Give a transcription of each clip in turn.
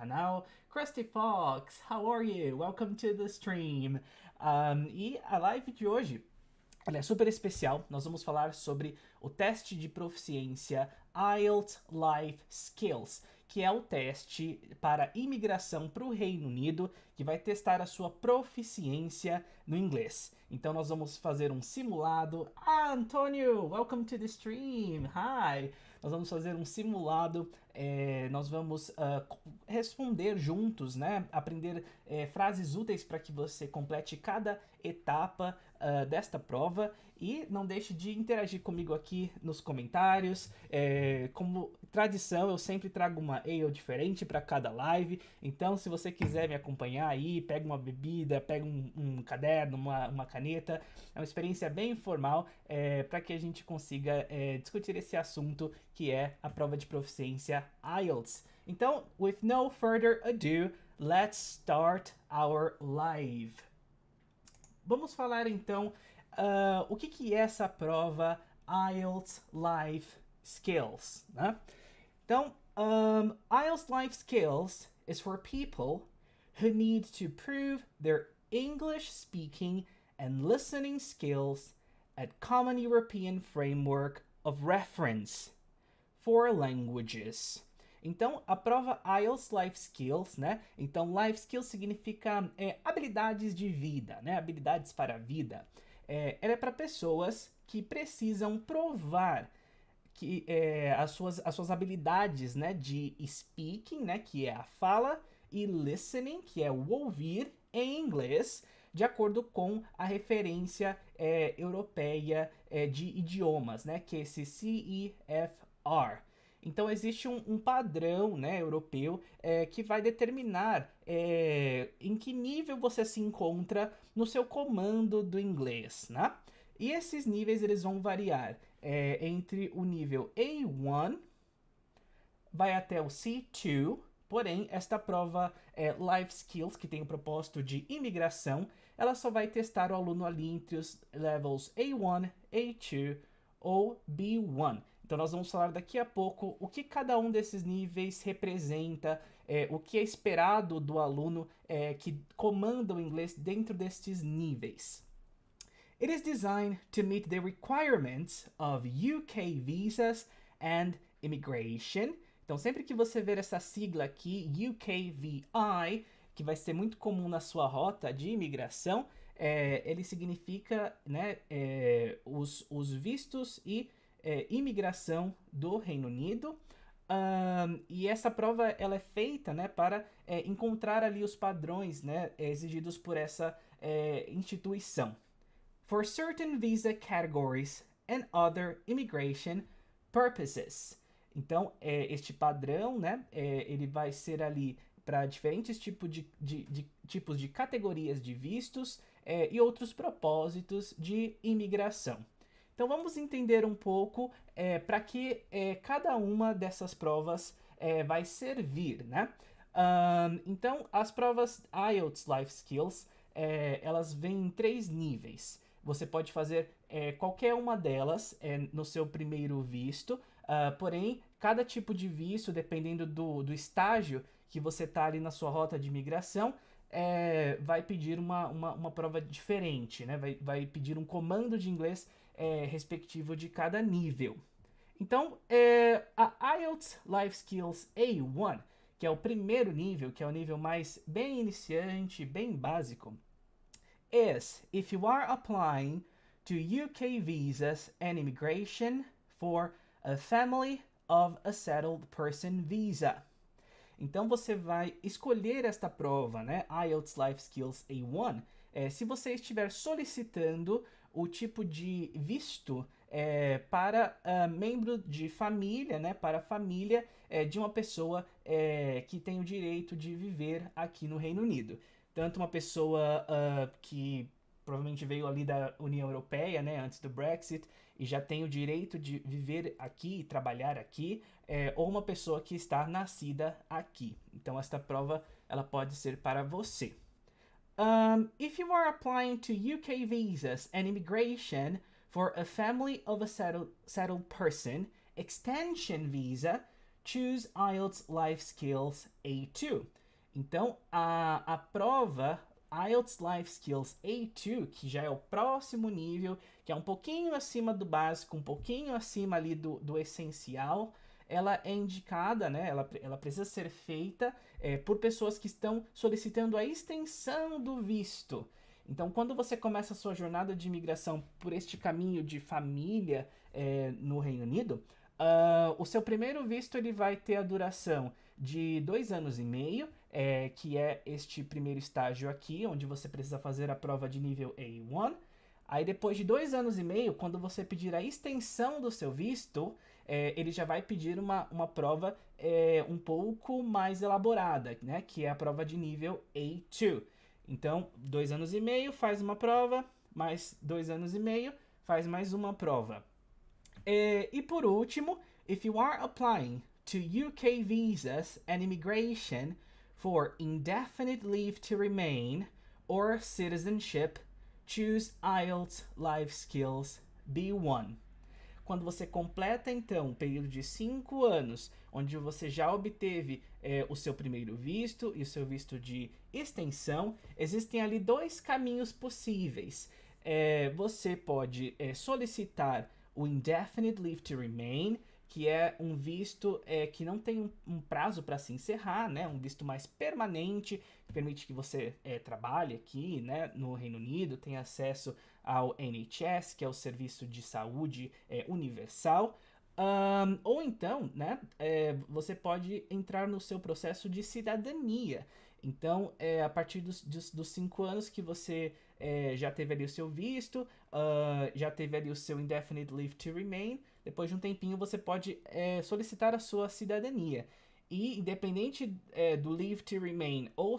canal. Krusty Fox, how are you? Welcome to the stream. E a live de hoje ela é super especial. Nós vamos falar sobre o teste de proficiência IELTS Life Skills, que é o teste para imigração para o Reino Unido, que vai testar a sua proficiência no inglês. Então nós vamos fazer um simulado. Ah, Antônio, welcome to the stream. Hi. Nós vamos fazer um simulado. Nós vamos responder juntos, né? Aprender frases úteis para que você complete cada etapa desta prova. E não deixe de interagir comigo aqui nos comentários. Como tradição, eu sempre trago uma ale diferente para cada live. Então, se você quiser me acompanhar aí, pega uma bebida, pega um caderno, uma caneta. É uma experiência bem informal para que a gente consiga discutir esse assunto que é a prova de proficiência IELTS. Então, with no further ado, let's start our live. Vamos falar então o que é essa prova IELTS Life Skills, né? Então, IELTS Life Skills is for people who need to prove their English speaking and listening skills at Common European Framework of Reference for Languages. Então, a prova IELTS Life Skills, né? Então, Life Skills significa habilidades de vida, né? Habilidades para a vida. Ela é para pessoas que precisam provar que as suas habilidades, né, de speaking, né, que é a fala, e listening, que é o ouvir em inglês, de acordo com a referência europeia de idiomas, né, que é esse CEFR. Então existe um padrão, né, europeu que vai determinar em que nível você se encontra no seu comando do inglês, né? E esses níveis eles vão variar entre o nível A1 vai até o C2. Porém, esta prova Life Skills, que tem o propósito de imigração, ela só vai testar o aluno ali entre os levels A1, A2 ou B1. Então nós vamos falar daqui a pouco o que cada um desses níveis representa, o que é esperado do aluno que comanda o inglês dentro destes níveis. It is designed to meet the requirements of UK visas and immigration. Então, sempre que você ver essa sigla aqui, UKVI, que vai ser muito comum na sua rota de imigração, ele significa, né, os vistos e imigração do Reino Unido. E essa prova ela é feita, né, para encontrar ali os padrões, né, exigidos por essa instituição. For certain visa categories and other immigration purposes. Então, este padrão, né, ele vai ser ali para diferentes tipos de categorias de vistos e outros propósitos de imigração. Então, vamos entender um pouco para que cada uma dessas provas vai servir, né? Então, as provas IELTS Life Skills, elas vêm em 3 níveis. Você pode fazer qualquer uma delas no seu primeiro visto, porém, cada tipo de visto, dependendo do estágio que você está ali na sua rota de imigração, vai pedir uma prova diferente, né? Vai pedir um comando de inglês respectivo de cada nível. Então, a IELTS Life Skills A1, que é o primeiro nível, que é o nível mais bem iniciante, bem básico, is if you are applying to UK visas and immigration for a family of a settled person visa. Então você vai escolher esta prova, né, IELTS Life Skills A1, se você estiver solicitando o tipo de visto para membro de família, né, para a família de uma pessoa que tem o direito de viver aqui no Reino Unido. Tanto uma pessoa que provavelmente veio ali da União Europeia, né, antes do Brexit, e já tem o direito de viver aqui e trabalhar aqui, ou uma pessoa que está nascida aqui. Então, esta prova ela pode ser para você. If you are applying to UK visas and immigration for a family of a settled person, extension visa choose IELTS Life Skills A2. Então, a prova IELTS Life Skills A2, que já é o próximo nível, que é um pouquinho acima do básico, um pouquinho acima ali do essencial, ela é indicada, né? Ela precisa ser feita por pessoas que estão solicitando a extensão do visto. Então, quando você começa a sua jornada de imigração por este caminho de família no Reino Unido, o seu primeiro visto ele vai ter a duração de 2 anos e meio, que é este primeiro estágio aqui, onde você precisa fazer a prova de nível A1. Aí depois de 2 anos e meio, quando você pedir a extensão do seu visto, ele já vai pedir uma prova um pouco mais elaborada, né? Que é a prova de nível A2. Então, 2 anos e meio faz uma prova, mais 2 anos e meio faz mais uma prova. E por último, if you are applying to UK visas and immigration for indefinite leave to remain or citizenship, choose IELTS Life Skills B1. Quando você completa, então, um período de 5 anos, onde você já obteve o seu primeiro visto e o seu visto de extensão, existem ali 2 caminhos possíveis. Você pode solicitar o Indefinite Leave to Remain, que é um visto que não tem um prazo para se encerrar, né? Um visto mais permanente, que permite que você trabalhe aqui, né, no Reino Unido, tenha acesso ao NHS, que é o Serviço de Saúde Universal. Ou então, né, você pode entrar no seu processo de cidadania. Então, a partir dos 5 anos que você já teve ali o seu visto, já teve ali o seu Indefinite Leave to Remain, depois de um tempinho você pode solicitar a sua cidadania. E independente do Leave to Remain ou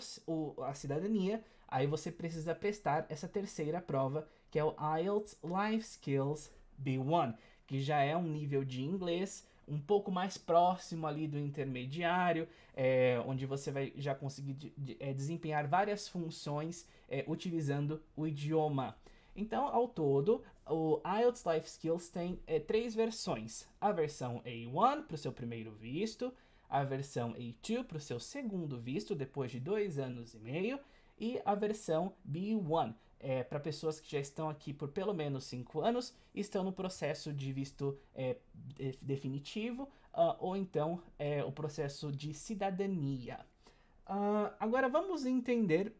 a cidadania, aí você precisa prestar essa terceira prova, que é o IELTS Life Skills B1, que já é um nível de inglês um pouco mais próximo ali do intermediário, onde você vai já conseguir desempenhar várias funções utilizando o idioma. Então, ao todo, o IELTS Life Skills tem 3 versões. A versão A1 para o seu primeiro visto, a versão A2 para o seu segundo visto, depois de 2 anos e meio, e a versão B1 para pessoas que já estão aqui por pelo menos 5 anos e estão no processo de visto definitivo, ou então o processo de cidadania. Agora vamos entender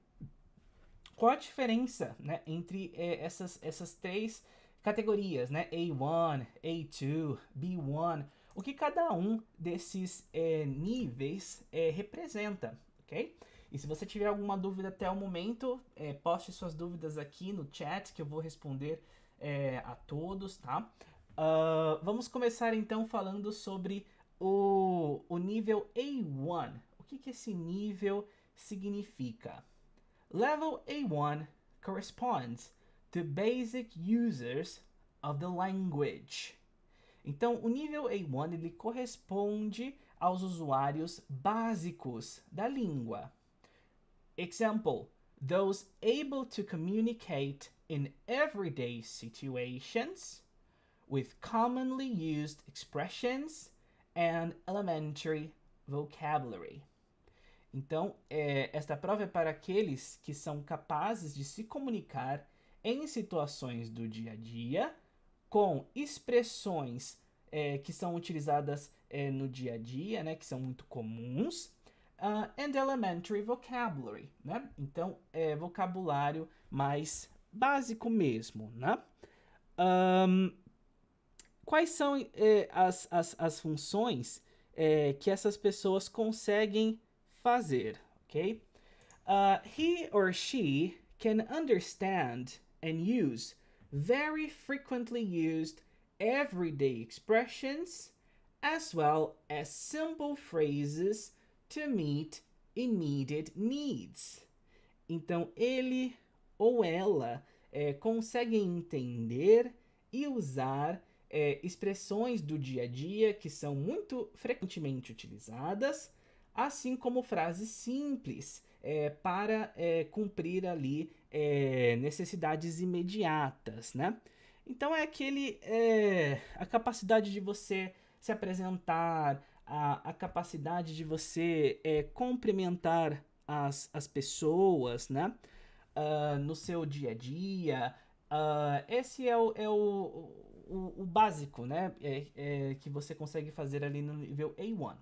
qual a diferença, né, entre essas 3 categorias, né, A1, A2, B1, o que cada um desses níveis representa, ok? E se você tiver alguma dúvida até o momento, poste suas dúvidas aqui no chat que eu vou responder a todos, tá? Vamos começar então falando sobre o nível A1. O que esse nível significa? Level A1 corresponds to basic users of the language. Então, o nível A1 ele corresponde aos usuários básicos da língua. Example, those able to communicate in everyday situations with commonly used expressions and elementary vocabulary. Então, esta prova é para aqueles que são capazes de se comunicar em situações do dia a dia, com expressões que são utilizadas no dia a dia, né, que são muito comuns, and elementary vocabulary, né? Então, vocabulário mais básico mesmo, né? Quais são as funções que essas pessoas conseguem fazer, ok? He or she can understand and use very frequently used everyday expressions as well as simple phrases to meet immediate needs. Então, ele ou ela conseguem entender e usar expressões do dia a dia que são muito frequentemente utilizadas, assim como frases simples para cumprir ali necessidades imediatas, né? Então é a capacidade de você se apresentar, a capacidade de você cumprimentar as pessoas, né? No seu dia a dia. Esse o básico, né? Que você consegue fazer ali no nível A1.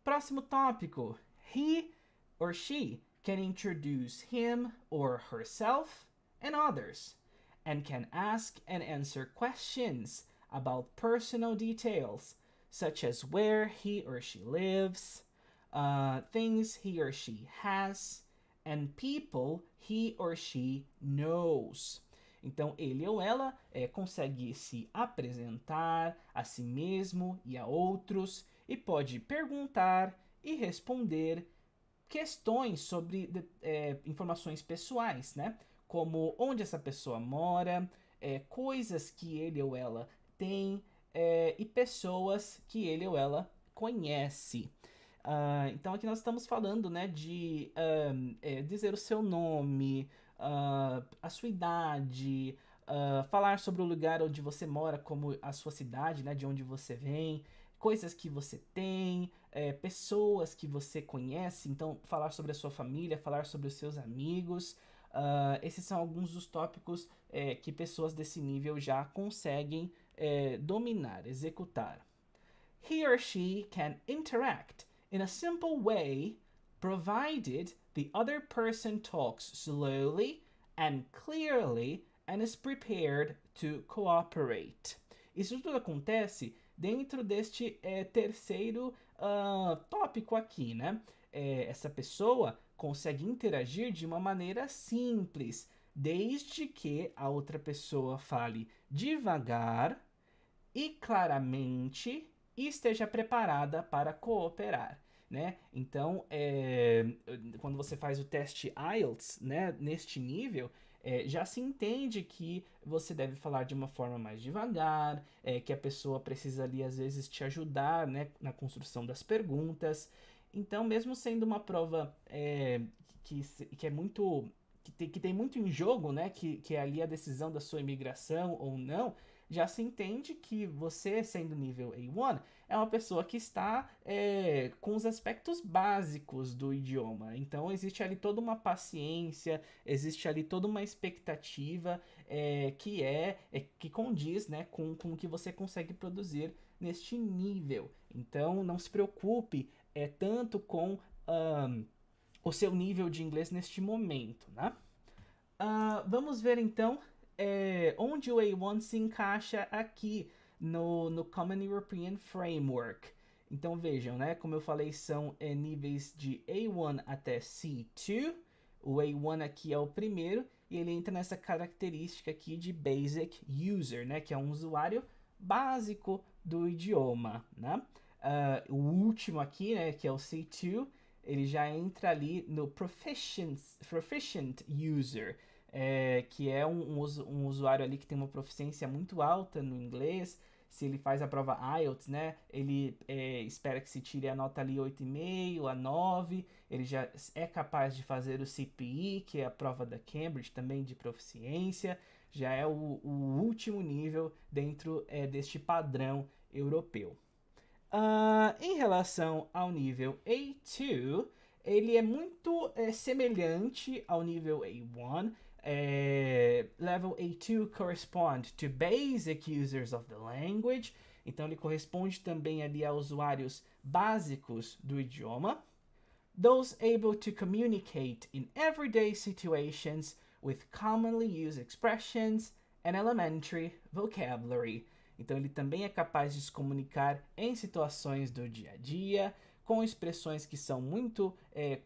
Próximo tópico. He or she can introduce him or herself and others, and can ask and answer questions about personal details, such as where he or she lives, things he or she has, and people he or she knows. Então, ele ou ela consegue se apresentar a si mesmo e a outros e pode perguntar e responder questões sobre informações pessoais, né? Como onde essa pessoa mora, coisas que ele ou ela tem e pessoas que ele ou ela conhece. Então aqui nós estamos falando, né, de dizer o seu nome, a sua idade, falar sobre o lugar onde você mora, como a sua cidade, né, de onde você vem, coisas que você tem, pessoas que você conhece, então falar sobre a sua família, falar sobre os seus amigos. Esses são alguns dos tópicos que pessoas desse nível já conseguem dominar, executar. He or she can interact in a simple way, provided the other person talks slowly and clearly and is prepared to cooperate. Isso tudo acontece dentro deste terceiro tópico aqui, né? Essa pessoa consegue interagir de uma maneira simples, desde que a outra pessoa fale devagar e claramente e esteja preparada para cooperar, né? Então, quando você faz o teste IELTS, né, neste nível, já se entende que você deve falar de uma forma mais devagar, que a pessoa precisa ali às vezes te ajudar, né, na construção das perguntas. Então, mesmo sendo uma prova que é muito que tem muito em jogo, né, que é ali a decisão da sua imigração ou não, já se entende que você, sendo nível A1, é uma pessoa que está com os aspectos básicos do idioma. Então, existe ali toda uma paciência, existe ali toda uma expectativa que condiz, né, com o que você consegue produzir neste nível. Então, não se preocupe tanto com o seu nível de inglês neste momento, né? Vamos ver então onde o A1 se encaixa aqui no Common European Framework. Então vejam, né? Como eu falei, são níveis de A1 até C2. O A1 aqui é o primeiro e ele entra nessa característica aqui de Basic User, né? Que é um usuário básico do idioma, né? O último aqui, né? Que é o C2, ele já entra ali no Proficient User, que é um usuário ali que tem uma proficiência muito alta no inglês. Se ele faz a prova IELTS, né, ele espera que se tire a nota ali 8,5, a 9, ele já é capaz de fazer o CPE, que é a prova da Cambridge também de proficiência, já é o último nível dentro deste padrão europeu. Em relação ao nível A2, ele é muito semelhante ao nível A1. Level A2 correspond to basic users of the language. Então ele corresponde também ali a usuários básicos do idioma. Those able to communicate in everyday situations with commonly used expressions and elementary vocabulary. Então ele também é capaz de se comunicar em situações do dia a dia, com expressões que são muito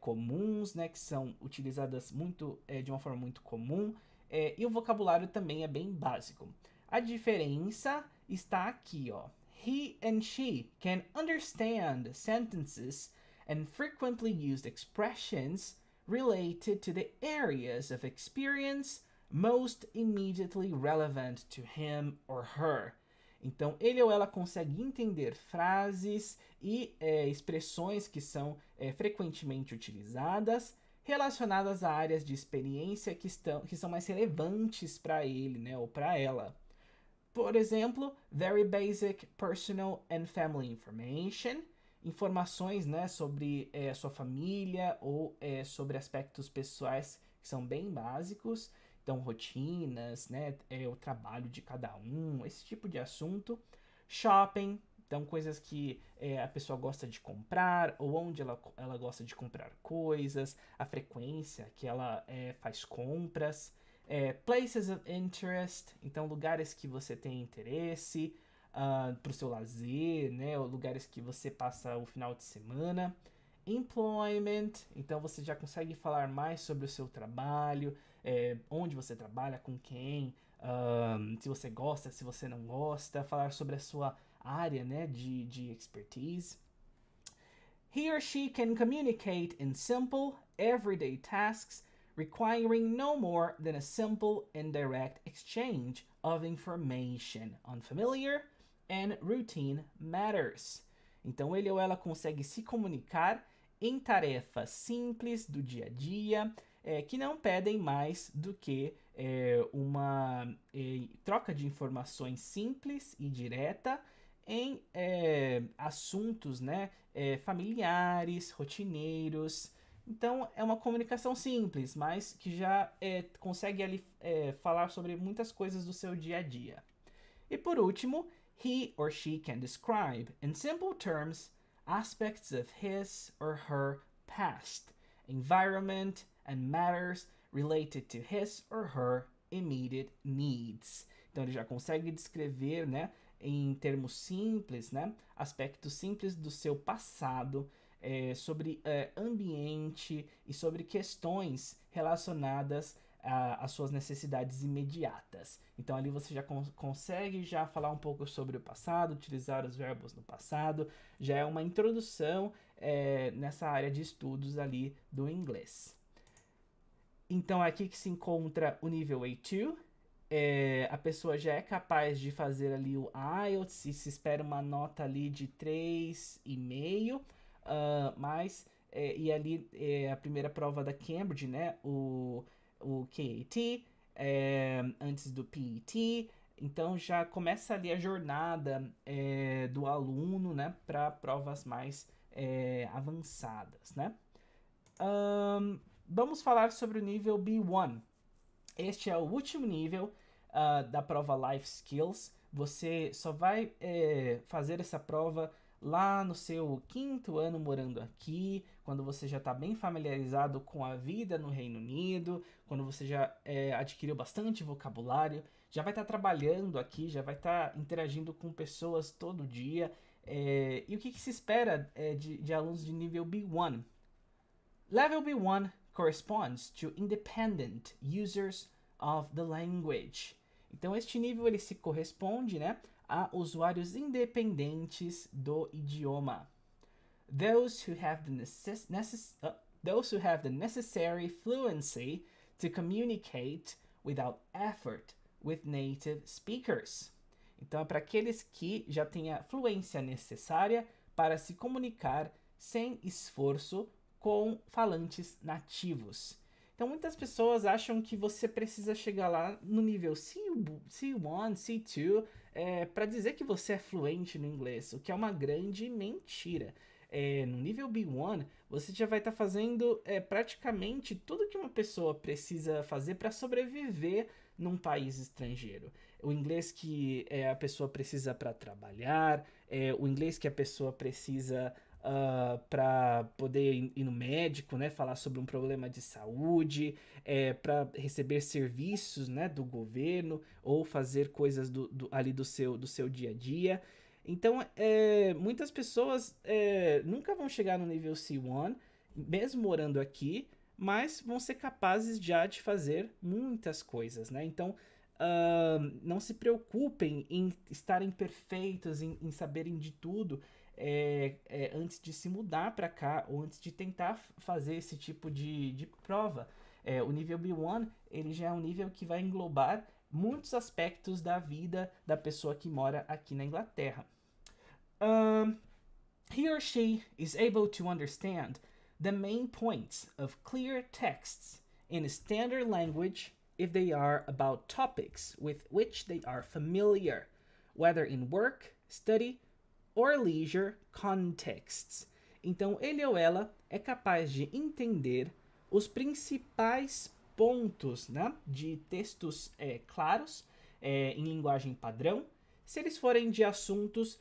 comuns, né, que são utilizadas muito de uma forma muito comum, e o vocabulário também é bem básico. A diferença está aqui, ó. He and she can understand sentences and frequently used expressions related to the areas of experience most immediately relevant to him or her. Então, ele ou ela consegue entender frases e expressões que são frequentemente utilizadas relacionadas a áreas de experiência que são mais relevantes para ele, né, ou para ela. Por exemplo, very basic personal and family information, informações, né, sobre sua família ou sobre aspectos pessoais que são bem básicos, então rotinas, né, o trabalho de cada um, esse tipo de assunto. Shopping, então coisas que a pessoa gosta de comprar ou onde ela gosta de comprar coisas, a frequência que ela faz compras. Places of interest, então lugares que você tem interesse para o seu lazer, né, ou lugares que você passa o final de semana. Employment, então você já consegue falar mais sobre o seu trabalho, onde você trabalha, com quem, se você gosta, se você não gosta, falar sobre a sua área, né, de expertise. He or she can communicate in simple, everyday tasks requiring no more than a simple and direct exchange of information on familiar and routine matters. Então ele ou ela consegue se comunicar em tarefas simples do dia a dia, que não pedem mais do que uma troca de informações simples e direta em assuntos, né, familiares, rotineiros. Então é uma comunicação simples, mas que já consegue ali falar sobre muitas coisas do seu dia a dia. E por último, he or she can describe in simple terms aspects of his or her past, environment, and matters related to his or her immediate needs. Então ele já consegue descrever, né, em termos simples, né, aspectos simples do seu passado, sobre ambiente e sobre questões relacionadas às suas necessidades imediatas. Então ali você já consegue já falar um pouco sobre o passado, utilizar os verbos no passado, já é uma introdução nessa área de estudos ali do inglês. Então é aqui que se encontra o nível A2, a pessoa já é capaz de fazer ali o IELTS e se espera uma nota ali de 3,5, mas e ali a primeira prova da Cambridge, né, o KAT, antes do PET, então já começa ali a jornada do aluno, né, para provas mais avançadas, né. Vamos falar sobre o nível B1. Este é o último nível da prova Life Skills. Você só vai fazer essa prova lá no seu 5º ano morando aqui, quando você já está bem familiarizado com a vida no Reino Unido, quando você já adquiriu bastante vocabulário, já vai estar trabalhando aqui, já vai estar interagindo com pessoas todo dia. E o que se espera de alunos de nível B1? Level B1 corresponds to independent users of the language. Então este nível ele se corresponde, né, a usuários independentes do idioma. Those who have the necessary fluency to communicate without effort with native speakers. Então é para aqueles que já têm a fluência necessária para se comunicar sem esforço com falantes nativos. Então muitas pessoas acham que você precisa chegar lá no nível C1, C2, para dizer que você é fluente no inglês, o que é uma grande mentira. No nível B1, você já vai estar fazendo praticamente tudo que uma pessoa precisa fazer para sobreviver num país estrangeiro. O inglês que a pessoa precisa para trabalhar, o inglês que a pessoa precisa para poder ir no médico, né, falar sobre um problema de saúde, para receber serviços, né, do governo ou fazer coisas ali do seu dia a dia. Então, muitas pessoas nunca vão chegar no nível C1, mesmo morando aqui, mas vão ser capazes já de fazer muitas coisas, né? Então, não se preocupem em estarem perfeitos, em saberem de tudo, antes de se mudar para cá ou antes de tentar fazer esse tipo de prova. O nível B1 ele já é um nível que vai englobar muitos aspectos da vida da pessoa que mora aqui na Inglaterra. He or she is able to understand the main points of clear texts in standard language if they are about topics with which they are familiar, whether in work, study, or leisure contexts. Então, ele ou ela é capaz de entender os principais pontos, né, de textos claros, em linguagem padrão, se eles forem de assuntos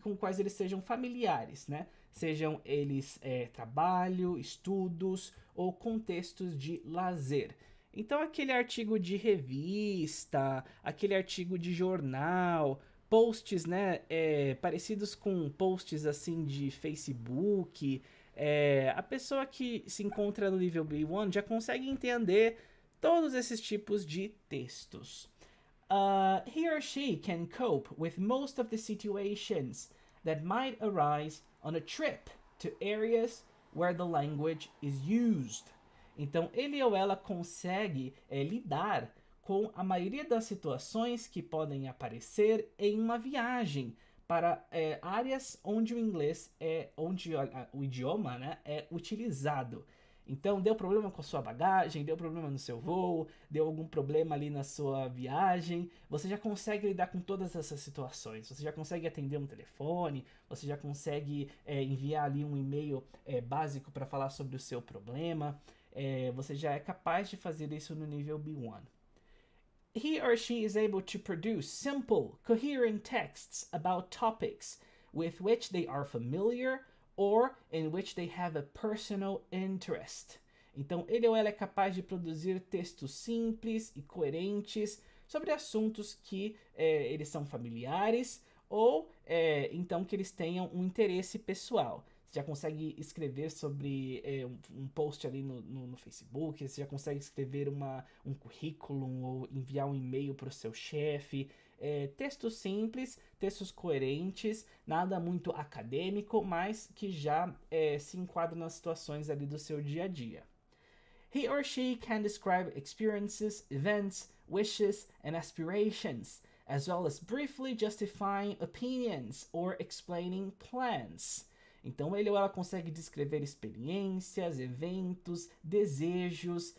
com quais eles sejam familiares, né? Sejam eles trabalho, estudos ou contextos de lazer. Então, aquele artigo de revista, aquele artigo de jornal, posts, né, parecidos com posts assim de Facebook, a pessoa que se encontra no nível B1 já consegue entender todos esses tipos de textos. He or she can cope with most of the situations that might arise on a trip to areas where the language is used. Então, ele ou ela consegue lidar com a maioria das situações que podem aparecer em uma viagem para áreas onde o inglês onde o idioma, né, é utilizado. Então, deu problema com a sua bagagem, deu problema no seu voo, deu algum problema ali na sua viagem, você já consegue lidar com todas essas situações. Você já consegue atender um telefone, você já consegue enviar ali um e-mail básico para falar sobre o seu problema. Você já é capaz de fazer isso no nível B1. He or she is able to produce simple, coherent texts about topics with which they are familiar or in which they have a personal interest. Então, ele ou ela é capaz de produzir textos simples e coerentes sobre assuntos que eles são familiares ou então que eles tenham um interesse pessoal. Você já consegue escrever sobre um post ali no Facebook, você já consegue escrever um currículo ou enviar um e-mail para o seu chefe. Textos simples, textos coerentes, nada muito acadêmico, mas que já se enquadram nas situações ali do seu dia a dia. He or she can describe experiences, events, wishes, and aspirations, as well as briefly justifying opinions or explaining plans. Então, ele ou ela consegue descrever experiências, eventos, desejos,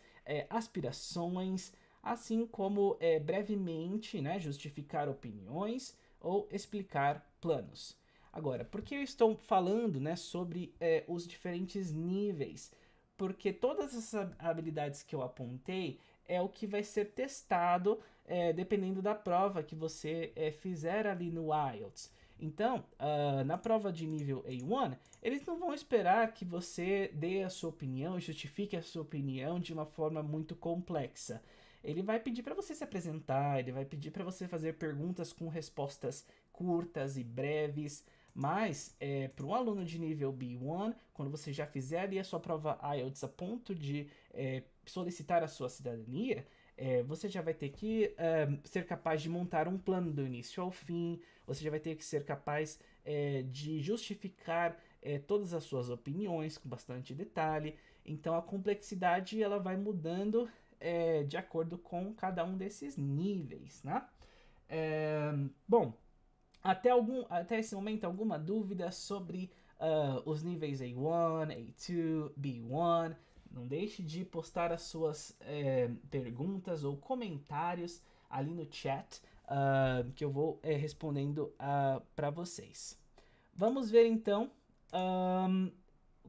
aspirações, assim como brevemente, né, justificar opiniões ou explicar planos. Agora, por que eu estou falando, né, sobre os diferentes níveis? Porque todas essas habilidades que eu apontei é o que vai ser testado dependendo da prova que você fizer ali no IELTS. Então, na prova de nível A1, eles não vão esperar que você dê a sua opinião e justifique a sua opinião de uma forma muito complexa. Ele vai pedir para você se apresentar, ele vai pedir para você fazer perguntas com respostas curtas e breves, mas para um aluno de nível B1, quando você já fizer ali a sua prova IELTS a ponto de solicitar a sua cidadania, você já vai ter que ser capaz de montar um plano do início ao fim, você já vai ter que ser capaz de justificar todas as suas opiniões com bastante detalhe. Então a complexidade ela vai mudando de acordo com cada um desses níveis, né? Bom, até esse momento, alguma dúvida sobre os níveis A1, A2, B1? Não deixe de postar as suas perguntas ou comentários ali no chat, que eu vou respondendo para vocês. Vamos ver então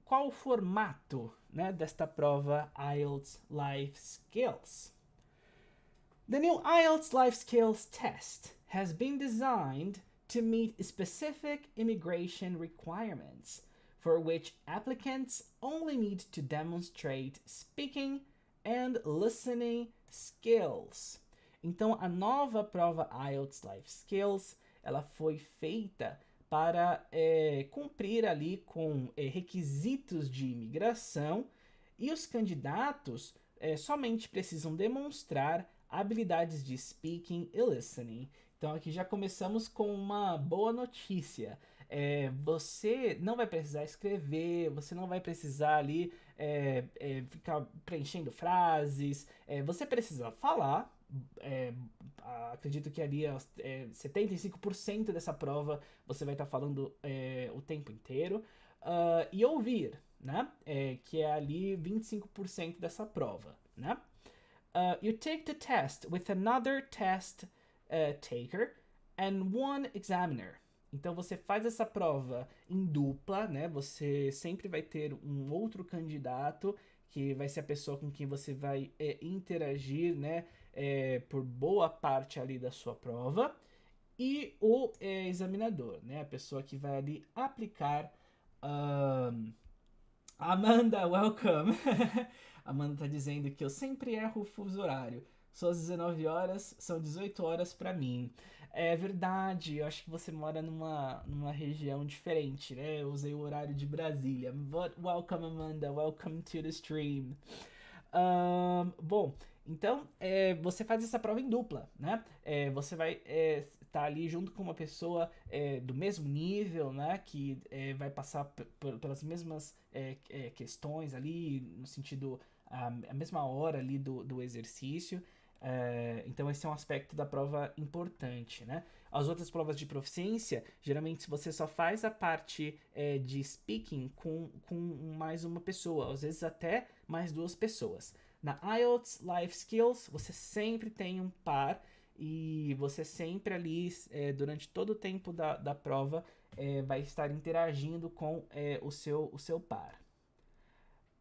qual o formato, né, desta prova IELTS Life Skills. The new IELTS Life Skills test has been designed to meet specific immigration requirements, for which applicants only need to demonstrate speaking and listening skills. Então, a nova prova IELTS Life Skills, ela foi feita para cumprir ali com requisitos de imigração, e os candidatos somente precisam demonstrar habilidades de speaking e listening. Então aqui já começamos com uma boa notícia. Você não vai precisar escrever, você não vai precisar ali ficar preenchendo frases, você precisa falar. Acredito que ali 75% dessa prova você vai estar falando o tempo inteiro, e ouvir, né? Que é ali 25% dessa prova, né? You take the test with another test taker and one examiner. Então você faz essa prova em dupla, né? Você sempre vai ter um outro candidato que vai ser a pessoa com quem você vai interagir, né? Por boa parte ali da sua prova. E o examinador, né? A pessoa que vai ali aplicar. Amanda, welcome! Amanda tá dizendo que eu sempre erro o fuso horário. São as 19 horas, são 18 horas pra mim. É verdade, eu acho que você mora numa região diferente, né? Eu usei o horário de Brasília. But welcome, Amanda, welcome to the stream. Bom, então você faz essa prova em dupla, né? Você vai estar ali junto com uma pessoa do mesmo nível, né? Que vai passar pelas mesmas questões ali, no sentido, a mesma hora ali do exercício. Então esse é um aspecto da prova importante, né? As outras provas de proficiência, geralmente você só faz a parte de speaking com mais uma pessoa, às vezes até mais duas pessoas. Na IELTS Life Skills, você sempre tem um par e você sempre ali, durante todo o tempo da prova, vai estar interagindo com o seu par.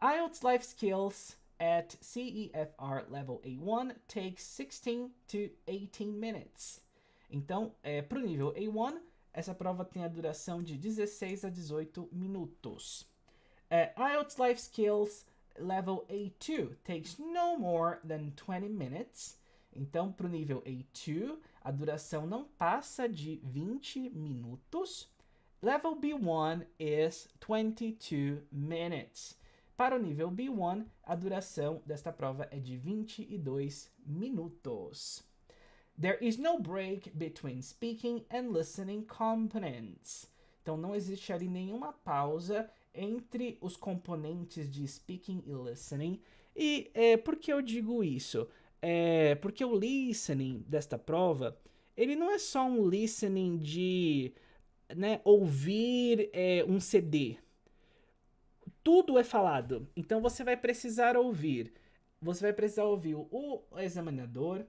IELTS Life Skills at CEFR Level A1 takes 16 to 18 minutes. Então, para o nível A1, essa prova tem a duração de 16 a 18 minutos. IELTS Life Skills Level A2 takes no more than 20 minutes. Então, para o nível A2, a duração não passa de 20 minutos. Level B1 is 22 minutes. Para o nível B1, a duração desta prova é de 22 minutos. There is no break between speaking and listening components. Então, não existe ali nenhuma pausa entre os componentes de speaking e listening. E por que eu digo isso? Porque o listening desta prova, ele não é só um listening de ouvir um CD. Tudo é falado. Então você vai precisar ouvir. Você vai precisar ouvir o examinador,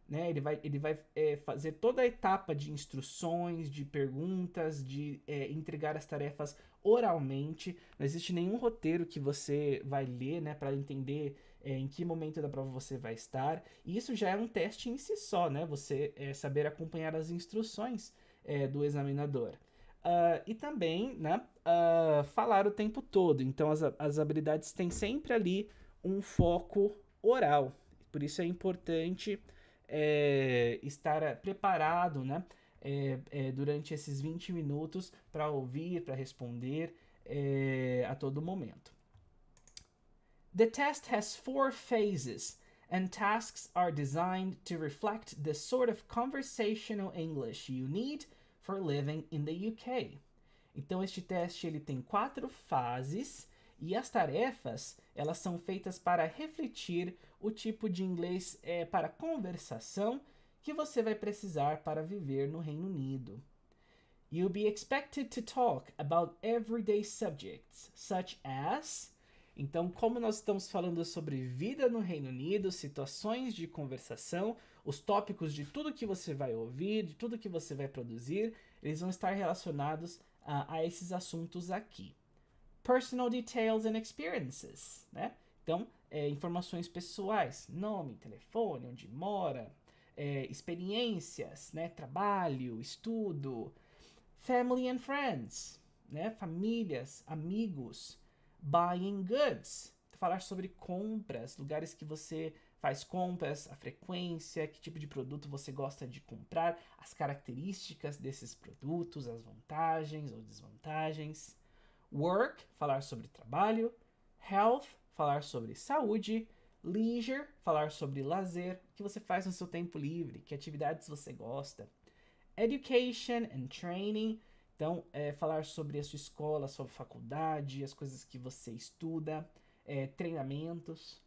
né? Ele vai fazer toda a etapa de instruções, de perguntas, de entregar as tarefas oralmente. Não existe nenhum roteiro que você vai ler, né, para entender em que momento da prova você vai estar. E isso já é um teste em si só, né? Você saber acompanhar as instruções do examinador. E também, né, falar o tempo todo. Então as habilidades têm sempre ali um foco oral. Por isso é importante estar preparado, né, durante esses 20 minutos para ouvir, para responder a todo momento. The test has 4 phases, and tasks are designed to reflect the sort of conversational English you need for living in the UK. Então este teste ele tem 4 fases e as tarefas elas são feitas para refletir o tipo de inglês para conversação que você vai precisar para viver no Reino Unido. You'll be expected to talk about everyday subjects, such as... Então, como nós estamos falando sobre vida no Reino Unido, situações de conversação, os tópicos de tudo que você vai ouvir, de tudo que você vai produzir, eles vão estar relacionados a esses assuntos aqui. Personal details and experiences, né? Então, informações pessoais, nome, telefone, onde mora, experiências, né? Trabalho, estudo, family and friends, né? Famílias, amigos, buying goods, falar sobre compras, lugares que você faz compras, a frequência, que tipo de produto você gosta de comprar, as características desses produtos, as vantagens ou desvantagens. Work, falar sobre trabalho. Health, falar sobre saúde. Leisure, falar sobre lazer, o que você faz no seu tempo livre, que atividades você gosta. Education and training, então falar sobre a sua escola, a sua faculdade, as coisas que você estuda, treinamentos.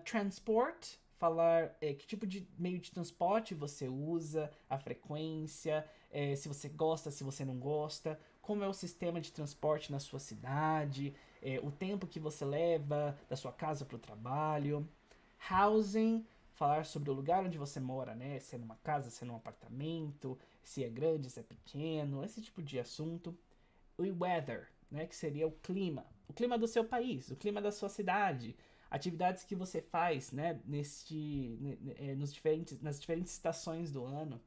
Transport, falar que tipo de meio de transporte você usa, a frequência, se você gosta, se você não gosta, como é o sistema de transporte na sua cidade, o tempo que você leva da sua casa para o trabalho. Housing, falar sobre o lugar onde você mora, né? Se é numa casa, se é num apartamento, se é grande, se é pequeno, esse tipo de assunto. O weather, né? Que seria o clima do seu país, o clima da sua cidade, atividades que você faz, né? Nas diferentes estações do ano.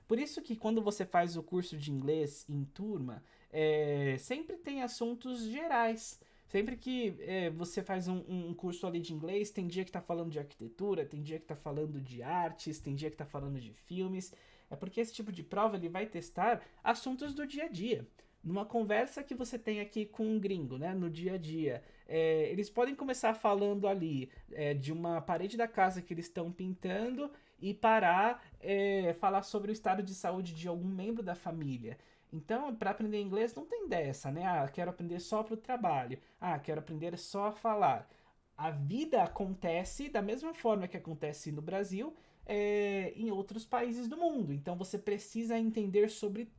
Por isso que quando você faz o curso de inglês em turma, sempre tem assuntos gerais. Sempre que você faz um curso ali de inglês, tem dia que tá falando de arquitetura, tem dia que tá falando de artes, tem dia que tá falando de filmes. É porque esse tipo de prova ele vai testar assuntos do dia a dia. Numa conversa que você tem aqui com um gringo, né, no dia a dia, eles podem começar falando ali de uma parede da casa que eles estão pintando e parar falar sobre o estado de saúde de algum membro da família. Então, para aprender inglês não tem dessa, né? Ah, quero aprender só para o trabalho. Ah, quero aprender só a falar. A vida acontece da mesma forma que acontece no Brasil, em outros países do mundo. Então você precisa entender sobre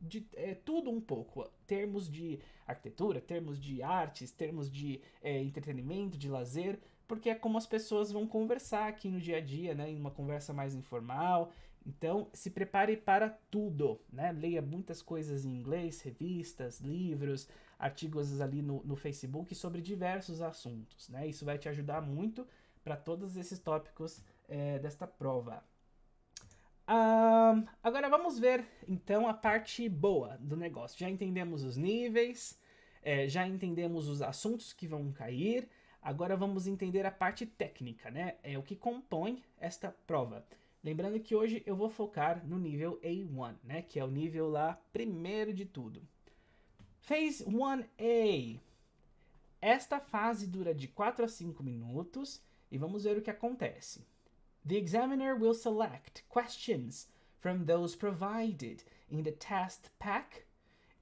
tudo um pouco. Termos de arquitetura, termos de artes, termos de entretenimento, de lazer, porque é como as pessoas vão conversar aqui no dia a dia, né? Em uma conversa mais informal. Então, se prepare para tudo, né? Leia muitas coisas em inglês, revistas, livros, artigos ali no Facebook sobre diversos assuntos, né? Isso vai te ajudar muito para todos esses tópicos desta prova. Agora vamos ver então a parte boa do negócio. Já entendemos os níveis, já entendemos os assuntos que vão cair. Agora vamos entender a parte técnica, né? É o que compõe esta prova. Lembrando que hoje eu vou focar no nível A1, né? Que é o nível lá primeiro de tudo. Phase 1A. Esta fase dura de 4 a 5 minutos e vamos ver o que acontece. The examiner will select questions from those provided in the test pack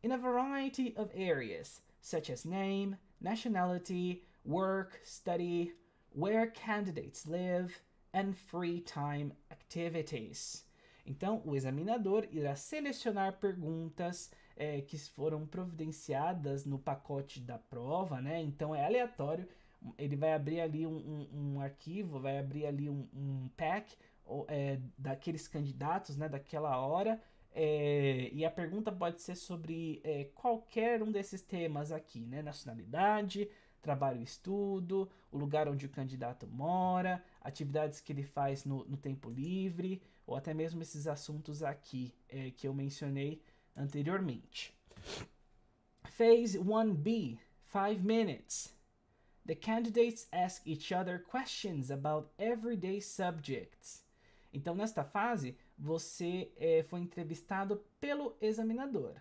in a variety of areas, such as name, nationality, work, study, where candidates live, and free time activities. Então, o examinador irá selecionar perguntas que foram providenciadas no pacote da prova, né? Então, é aleatório. Ele vai abrir ali um arquivo, vai abrir ali um pack daqueles candidatos, né? Daquela hora. E a pergunta pode ser sobre qualquer um desses temas aqui, né? Nacionalidade, trabalho e estudo, o lugar onde o candidato mora, atividades que ele faz no tempo livre, ou até mesmo esses assuntos aqui que eu mencionei anteriormente. Phase 1B, 5 minutes. The candidates ask each other questions about everyday subjects. Então, nesta fase, você foi entrevistado pelo examinador.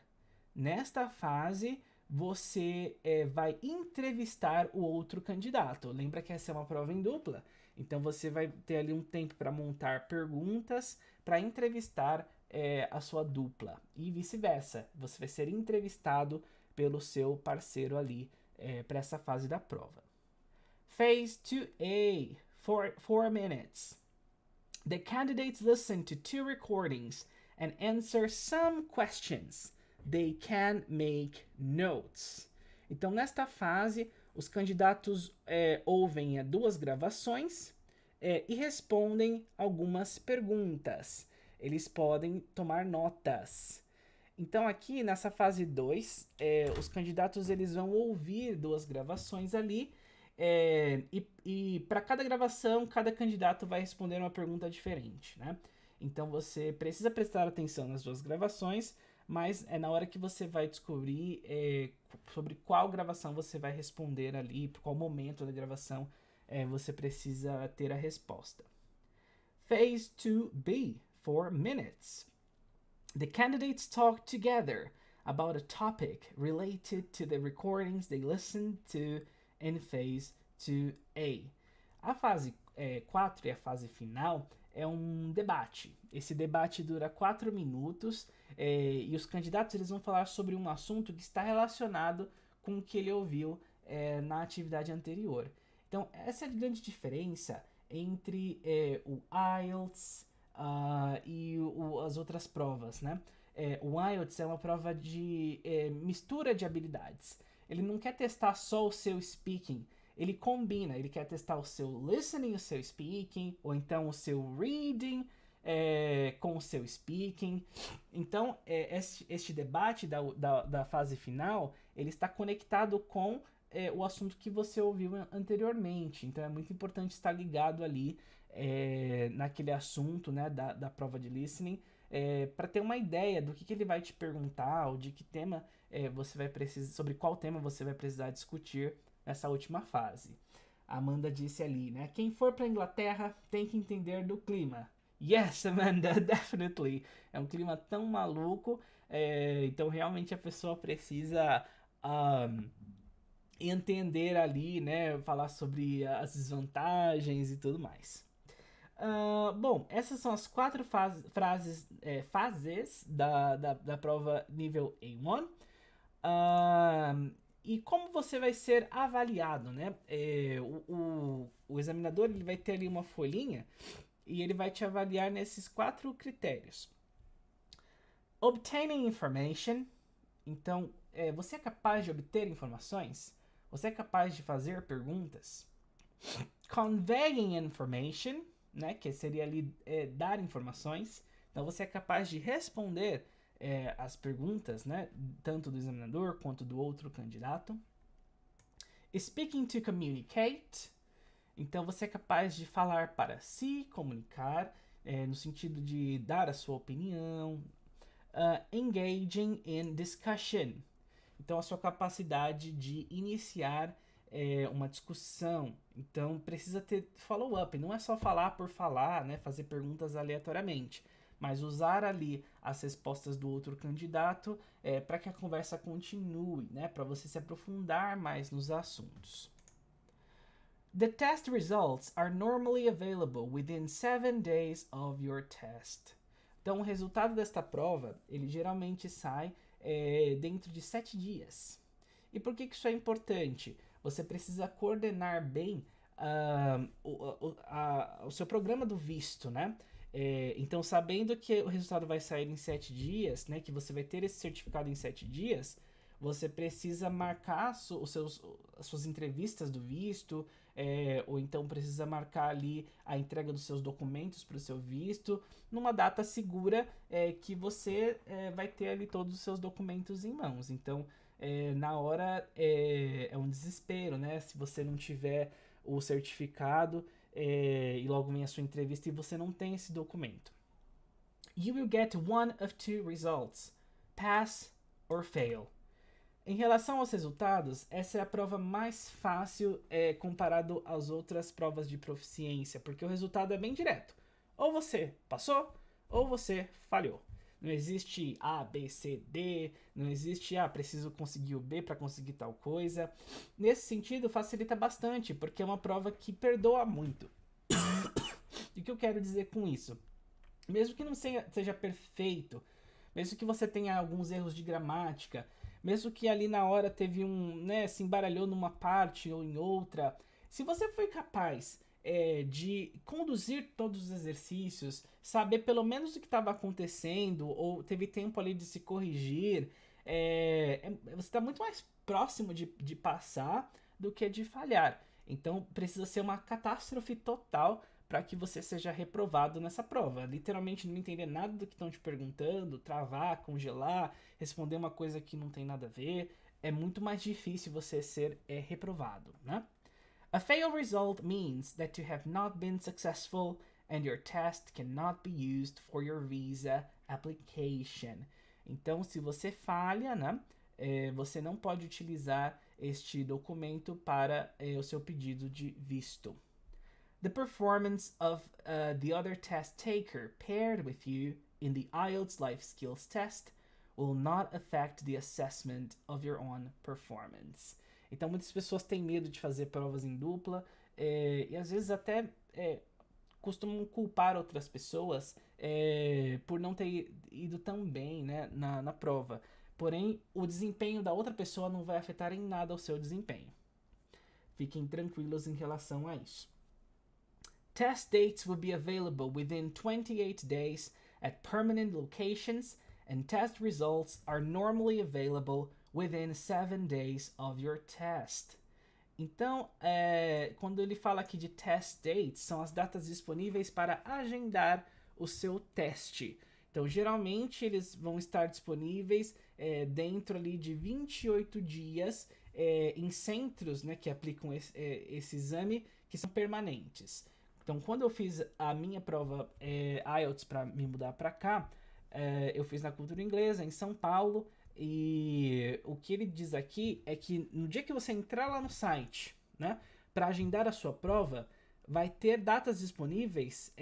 Nesta fase, você vai entrevistar o outro candidato. Lembra que essa é uma prova em dupla? Então, você vai ter ali um tempo para montar perguntas para entrevistar a sua dupla. E vice-versa. Você vai ser entrevistado pelo seu parceiro ali para essa fase da prova. Phase 2A, 4 minutes. The candidates listen to 2 recordings and answer some questions. They can make notes. Então, nesta fase, os candidatos ouvem 2 gravações e respondem algumas perguntas. Eles podem tomar notas. Então, aqui nessa fase 2, os candidatos eles vão ouvir 2 gravações ali. E para cada gravação, cada candidato vai responder uma pergunta diferente, né? Então você precisa prestar atenção nas 2 gravações, mas é na hora que você vai descobrir sobre qual gravação você vai responder ali, por qual momento da gravação você precisa ter a resposta. Phase 2B, 4 minutes. The candidates talk together about a topic related to the recordings they listened to in Phase 2A. A fase 4 e a fase final é um debate. Esse debate dura 4 minutos e os candidatos eles vão falar sobre um assunto que está relacionado com o que ele ouviu na atividade anterior. Então, essa é a grande diferença entre o IELTS e as outras provas, né? O IELTS é uma prova de mistura de habilidades. Ele não quer testar só o seu speaking, ele combina, ele quer testar o seu listening, o seu speaking, ou então o seu reading com o seu speaking. Então, este debate da fase final, ele está conectado com o assunto que você ouviu anteriormente. Então, é muito importante estar ligado ali naquele assunto, né, da prova de listening, para ter uma ideia do que ele vai te perguntar, ou de que tema você vai precisar, sobre qual tema você vai precisar discutir nessa última fase. A Amanda disse ali, né? Quem for para Inglaterra tem que entender do clima. Yes, Amanda, definitely. É um clima tão maluco, então realmente a pessoa precisa entender ali, né? Falar sobre as desvantagens e tudo mais. Bom, essas são as 4 fases da prova nível A1. E como você vai ser avaliado, né? O examinador ele vai ter ali uma folhinha e ele vai te avaliar nesses 4 critérios. Obtaining information. Então, você é capaz de obter informações? Você é capaz de fazer perguntas? Conveying information, né? Que seria ali dar informações. Então, você é capaz de responder as perguntas, né? Tanto do examinador quanto do outro candidato. Speaking to communicate. Então, você é capaz de falar para si, comunicar, no sentido de dar a sua opinião. Engaging in discussion. Então, a sua capacidade de iniciar uma discussão. Então, precisa ter follow-up. Não é só falar por falar, né? Fazer perguntas aleatoriamente. Mas usar ali as respostas do outro candidato para que a conversa continue, né? Para você se aprofundar mais nos assuntos. The test results are normally available within 7 days of your test. Então, o resultado desta prova, ele geralmente sai dentro de 7 dias. E por que isso é importante? Você precisa coordenar bem o seu programa do visto, né? Então, sabendo que o resultado vai sair em 7 dias, né? Que você vai ter esse certificado em 7 dias, você precisa marcar as suas entrevistas do visto, ou então precisa marcar ali a entrega dos seus documentos para o seu visto, numa data segura que você vai ter ali todos os seus documentos em mãos. Então, na hora é um desespero, né? Se você não tiver o certificado e logo vem a sua entrevista e você não tem esse documento. You will get one of 2 results: pass or fail. Em relação aos resultados, essa é a prova mais fácil comparado às outras provas de proficiência, porque o resultado é bem direto. Ou você passou, ou você falhou. Não existe A, B, C, D, não existe preciso conseguir o B para conseguir tal coisa. Nesse sentido, facilita bastante, porque é uma prova que perdoa muito. E o que eu quero dizer com isso? Mesmo que não seja perfeito, mesmo que você tenha alguns erros de gramática, mesmo que ali na hora teve se embaralhou numa parte ou em outra, se você foi capaz de conduzir todos os exercícios, saber pelo menos o que estava acontecendo, ou teve tempo ali de se corrigir, você está muito mais próximo de passar do que de falhar. Então precisa ser uma catástrofe total para que você seja reprovado nessa prova. Literalmente não entender nada do que estão te perguntando, travar, congelar, responder uma coisa que não tem nada a ver. É muito mais difícil você ser reprovado, né? A fail result means that you have not been successful and your test cannot be used for your visa application. Então, se você falha, né, você não pode utilizar este documento para o seu pedido de visto. The performance of the other test taker paired with you in the IELTS Life Skills Test will not affect the assessment of your own performance. Então, muitas pessoas têm medo de fazer provas em dupla e às vezes até costumam culpar outras pessoas por não ter ido tão bem, né, na prova. Porém, o desempenho da outra pessoa não vai afetar em nada o seu desempenho. Fiquem tranquilos em relação a isso. Test dates will be available within 28 days at permanent locations, and test results are normally available within 7 days of your test. Então, quando ele fala aqui de test dates, são as datas disponíveis para agendar o seu teste. Então, geralmente, eles vão estar disponíveis dentro ali de 28 dias em centros, né, que aplicam esse exame, que são permanentes. Então, quando eu fiz a minha prova IELTS para me mudar para cá, eu fiz na cultura inglesa, em São Paulo, e o que ele diz aqui é que no dia que você entrar lá no site, né, para agendar a sua prova, vai ter datas disponíveis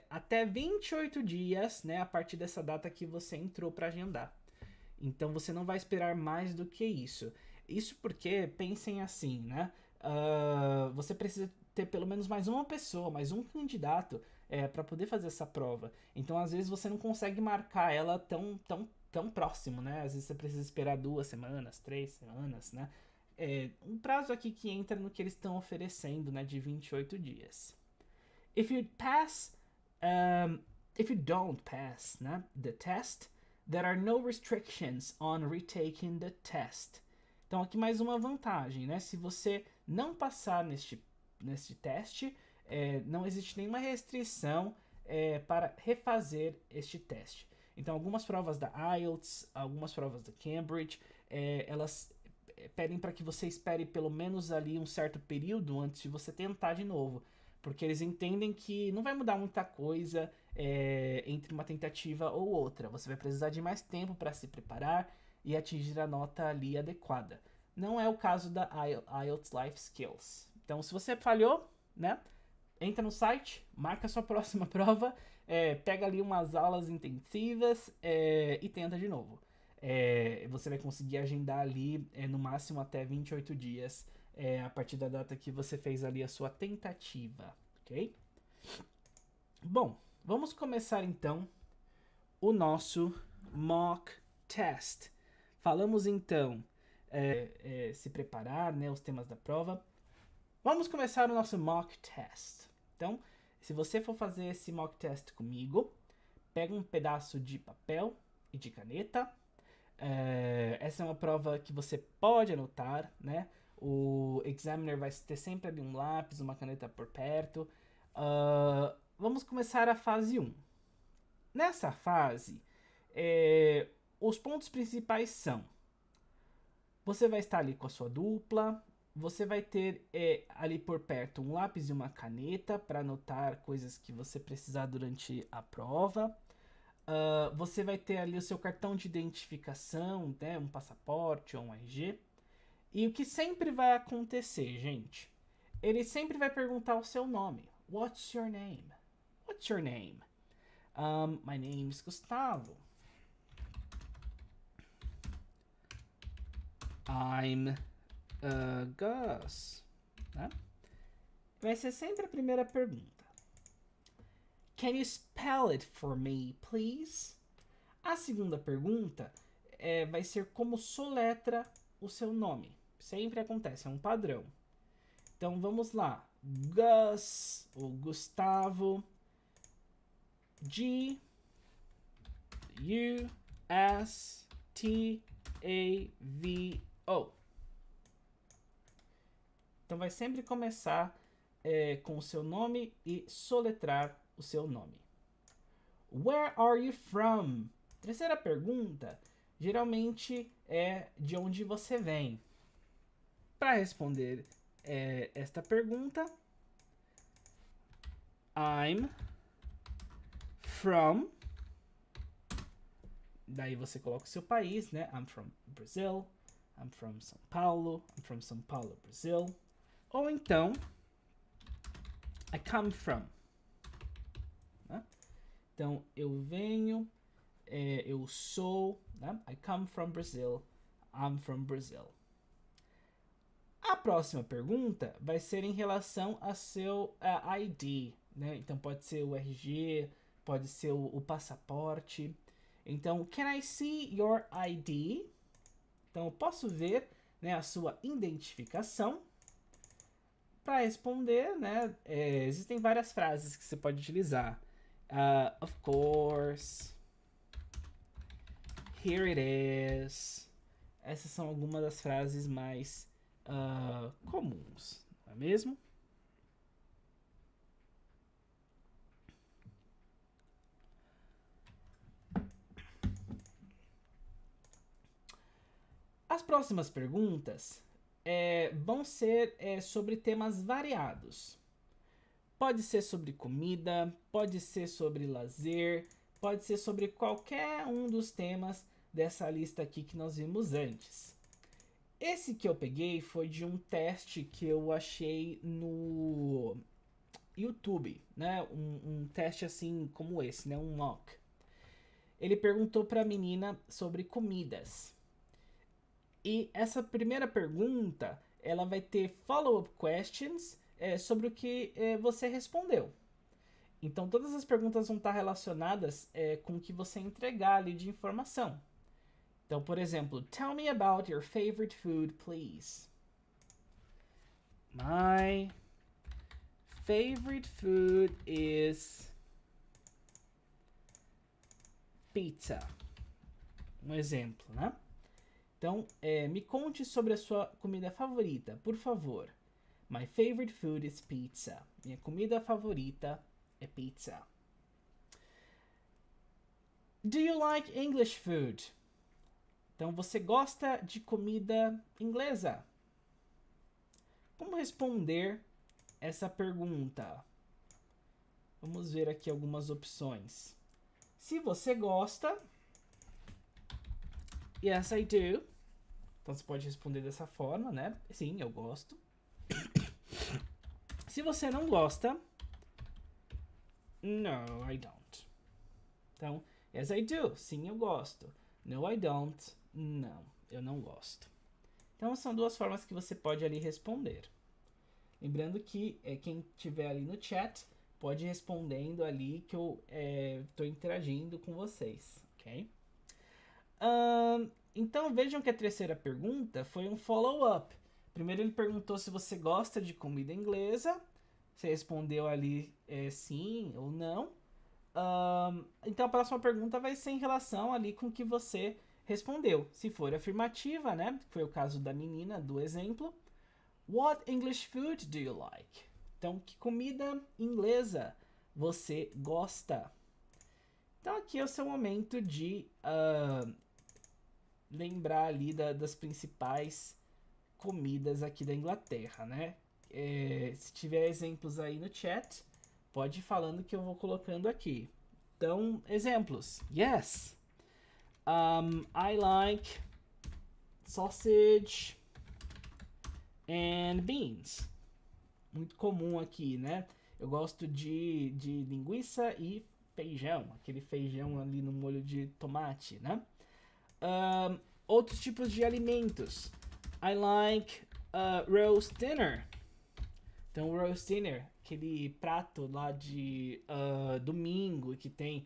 até 28 dias, né, a partir dessa data que você entrou para agendar. Então você não vai esperar mais do que isso. Isso porque, pensem assim, né? Você precisa ter pelo menos mais uma pessoa, mais um candidato para poder fazer essa prova. Então, às vezes, você não consegue marcar ela tão próximo, né? Às vezes você precisa esperar 2 semanas, 3 semanas, né? Um prazo aqui que entra no que eles estão oferecendo, né? De 28 dias. If you pass, if you don't pass, né? The test, there are no restrictions on retaking the test. Então aqui mais uma vantagem, né? Se você não passar neste teste, não existe nenhuma restrição para refazer este teste. Então algumas provas da IELTS, algumas provas da Cambridge, elas pedem para que você espere pelo menos ali um certo período antes de você tentar de novo. Porque eles entendem que não vai mudar muita coisa entre uma tentativa ou outra. Você vai precisar de mais tempo para se preparar e atingir a nota ali adequada. Não é o caso da IELTS Life Skills. Então, se você falhou, né, entra no site, marca a sua próxima prova, pega ali umas aulas intensivas e tenta de novo. Você vai conseguir agendar ali no máximo até 28 dias a partir da data que você fez ali a sua tentativa, ok? Bom, vamos começar então o nosso mock test. Falamos então se preparar, né, os temas da prova. Vamos começar o nosso mock test. Então, se você for fazer esse mock test comigo, pega um pedaço de papel e de caneta. Essa é uma prova que você pode anotar, né? O examiner vai ter sempre ali um lápis, uma caneta por perto. Vamos começar a fase 1. Nessa fase, os pontos principais são: você vai estar ali com a sua dupla, você vai ter ali por perto um lápis e uma caneta para anotar coisas que você precisar durante a prova. Você vai ter ali o seu cartão de identificação, né, um passaporte ou um RG. E o que sempre vai acontecer, gente? Ele sempre vai perguntar o seu nome. What's your name? What's your name? My name is Gustavo. I'm Gus. Né? Vai ser sempre a primeira pergunta. Can you spell it for me, please? A segunda pergunta vai ser como soletra o seu nome. Sempre acontece, é um padrão. Então vamos lá. Gus, ou Gustavo. G U S T A V O. Então vai sempre começar com o seu nome e soletrar o seu nome. Where are you from? Terceira pergunta, geralmente é de onde você vem. Para responder esta pergunta, I'm from. Daí você coloca o seu país, né? I'm from Brazil. I'm from São Paulo. I'm from São Paulo, Brazil. Ou então, I come from. Né? Então, eu venho, eu sou, né? I come from Brazil. I'm from Brazil. A próxima pergunta vai ser em relação a seu ID, né? Então pode ser o RG, pode ser o passaporte. Então, can I see your ID? Então, eu posso ver, né, a sua identificação. Para responder, né, existem várias frases que você pode utilizar. Of course. Here it is. Essas são algumas das frases mais comuns, não é mesmo? As próximas perguntas vão ser sobre temas variados. Pode ser sobre comida, pode ser sobre lazer, pode ser sobre qualquer um dos temas dessa lista aqui que nós vimos antes. Esse que eu peguei foi de um teste que eu achei no YouTube, né? Um teste assim como esse, né? Um mock. Ele perguntou para a menina sobre comidas. E essa primeira pergunta, ela vai ter follow-up questions sobre o que você respondeu. Então todas as perguntas vão estar relacionadas com o que você entregar ali de informação. Então, por exemplo, tell me about your favorite food, please. My favorite food is pizza. Um exemplo, né? Então, me conte sobre a sua comida favorita, por favor. My favorite food is pizza. Minha comida favorita é pizza. Do you like English food? Então, você gosta de comida inglesa? Como responder essa pergunta? Vamos ver aqui algumas opções. Se você gosta, yes, I do. Então você pode responder dessa forma, né? Sim, eu gosto. Se você não gosta, no, I don't. Então, yes, I do. Sim, eu gosto. No, I don't. Não, eu não gosto. Então são duas formas que você pode ali responder. Lembrando que quem estiver ali no chat pode ir respondendo ali que eu estou interagindo com vocês, ok? Então vejam que a terceira pergunta foi um follow-up. Primeiro ele perguntou se você gosta de comida inglesa. Você respondeu ali sim ou não. Então a próxima pergunta vai ser em relação ali com o que você respondeu. Se for afirmativa, né? Foi o caso da menina do exemplo. What English food do you like? Então, que comida inglesa você gosta? Então aqui é o seu momento de lembrar ali das principais comidas aqui da Inglaterra, né? Se tiver exemplos aí no chat, pode ir falando que eu vou colocando aqui. Então, exemplos. Yes. I like sausage and beans. Muito comum aqui, né? Eu gosto de linguiça e feijão. Aquele feijão ali no molho de tomate, né? Outros tipos de alimentos. I like roast dinner. Então, roast dinner, aquele prato lá de domingo que tem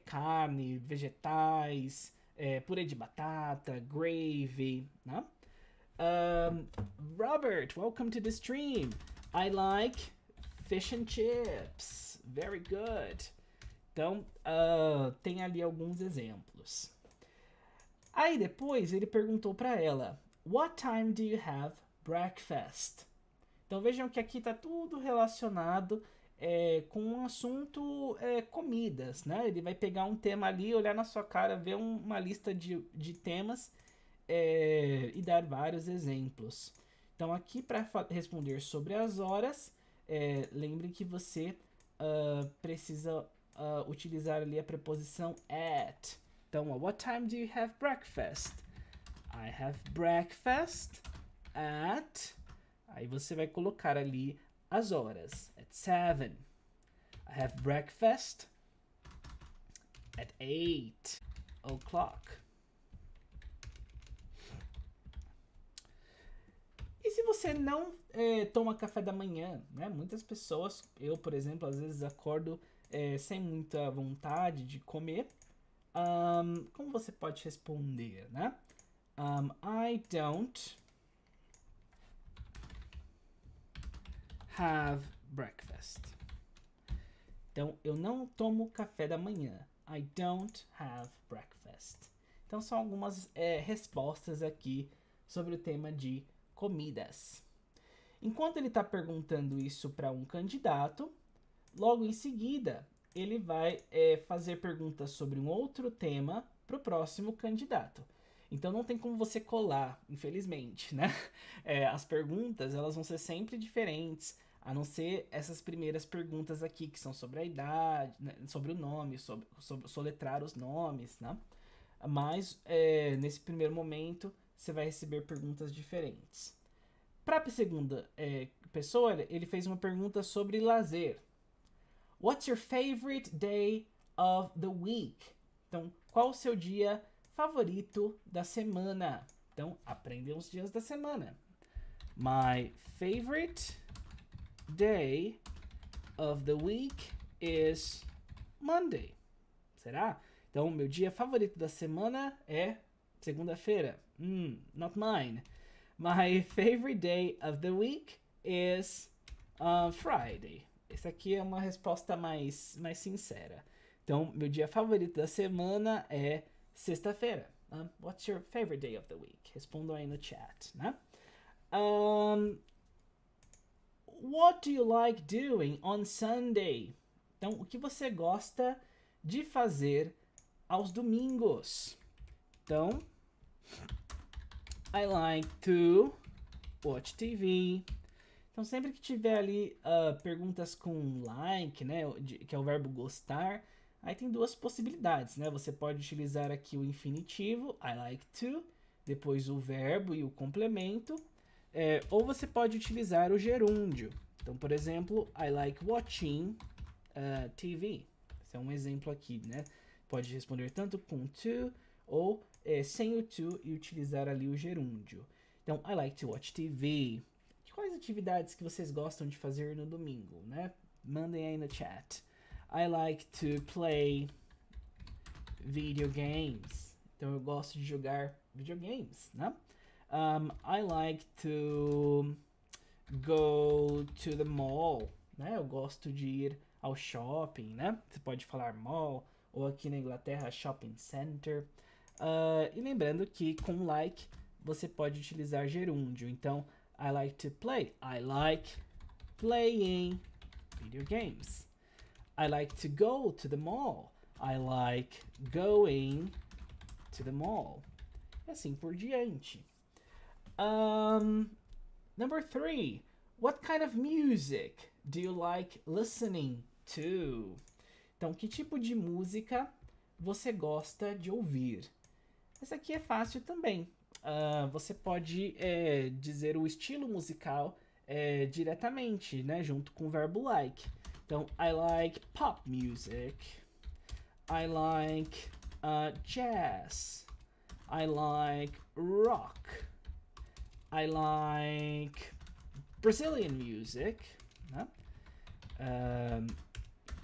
carne, vegetais, purê de batata, gravy, né? Robert, welcome to the stream. I like fish and chips. Very good. Então, tem ali alguns exemplos. Aí depois ele perguntou para ela, what time do you have breakfast? Então vejam que aqui está tudo relacionado com um assunto comidas, né? Ele vai pegar um tema ali, olhar na sua cara, ver uma lista de temas e dar vários exemplos. Então aqui para responder sobre as horas, lembre que você precisa utilizar ali a preposição at. Então, what time do you have breakfast? I have breakfast at... Aí você vai colocar ali as horas. At 7. I have breakfast at 8 o'clock. E se você não toma café da manhã, né? Muitas pessoas, eu por exemplo, às vezes acordo sem muita vontade de comer. Como você pode responder, né? I don't have breakfast. Então, eu não tomo café da manhã. I don't have breakfast. Então, são algumas respostas aqui sobre o tema de comidas. Enquanto ele está perguntando isso para um candidato, logo em seguida ele vai fazer perguntas sobre um outro tema para o próximo candidato. Então não tem como você colar, infelizmente, né? As perguntas elas vão ser sempre diferentes, a não ser essas primeiras perguntas aqui, que são sobre a idade, né? Sobre o nome, sobre soletrar os nomes, né? Mas nesse primeiro momento você vai receber perguntas diferentes. Para a segunda pessoa, ele fez uma pergunta sobre lazer. What's your favorite day of the week? Então, qual o seu dia favorito da semana? Então, aprendem os dias da semana. My favorite day of the week is Monday. Será? Então, meu dia favorito da semana é segunda-feira. Not mine. My favorite day of the week is Friday. Essa aqui é uma resposta mais sincera. Então, meu dia favorito da semana é sexta-feira. What's your favorite day of the week? Respondam aí no chat, né? What do you like doing on Sunday? Então, o que você gosta de fazer aos domingos? Então, I like to watch TV. Então, sempre que tiver ali perguntas com like, né, que é o verbo gostar, aí tem duas possibilidades, né? Você pode utilizar aqui o infinitivo, I like to, depois o verbo e o complemento, ou você pode utilizar o gerúndio. Então, por exemplo, I like watching TV. Esse é um exemplo aqui, né? Pode responder tanto com to ou sem o to e utilizar ali o gerúndio. Então, I like to watch TV. Quais atividades que vocês gostam de fazer no domingo, né? Mandem aí no chat. I like to play video games. Então eu gosto de jogar videogames, né? I like to go to the mall, né? Eu gosto de ir ao shopping, né? Você pode falar mall ou aqui na Inglaterra shopping center. E lembrando que com like você pode utilizar gerúndio. Então I like to play. I like playing video games. I like to go to the mall. I like going to the mall. E assim por diante. Number 3. What kind of music do you like listening to? Então, que tipo de música você gosta de ouvir? Essa aqui é fácil também. Você pode dizer o estilo musical diretamente, né, junto com o verbo like. Então, I like pop music. I like jazz. I like rock. I like Brazilian music. Né?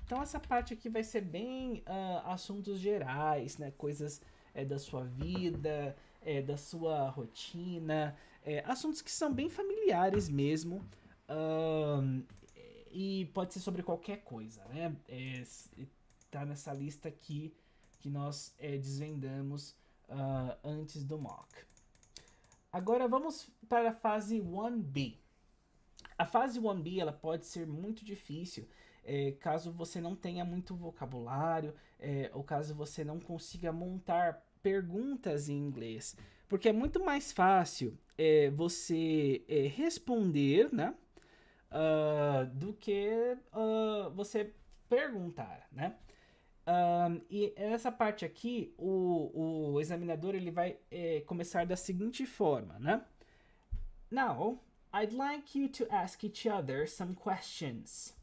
Então, essa parte aqui vai ser bem assuntos gerais, né, coisas da sua vida, da sua rotina, assuntos que são bem familiares mesmo, e pode ser sobre qualquer coisa, né? Tá nessa lista aqui que nós desvendamos antes do mock. Agora vamos para a fase 1B. A fase 1B ela pode ser muito difícil caso você não tenha muito vocabulário ou caso você não consiga montar perguntas em inglês, porque é muito mais fácil você responder, né, do que você perguntar, né? E nessa parte aqui, o examinador ele vai começar da seguinte forma, né? Now, I'd like you to ask each other some questions.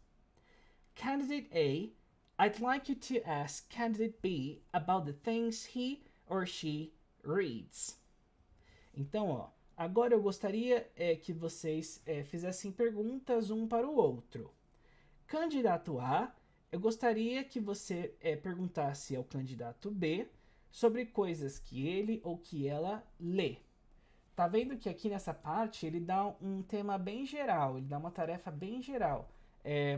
Candidate A, I'd like you to ask Candidate B about the things he or she reads. Então, ó, agora eu gostaria que vocês fizessem perguntas um para o outro. Candidato A, eu gostaria que você perguntasse ao candidato B sobre coisas que ele ou que ela lê. Tá vendo que aqui nessa parte ele dá um tema bem geral, ele dá uma tarefa bem geral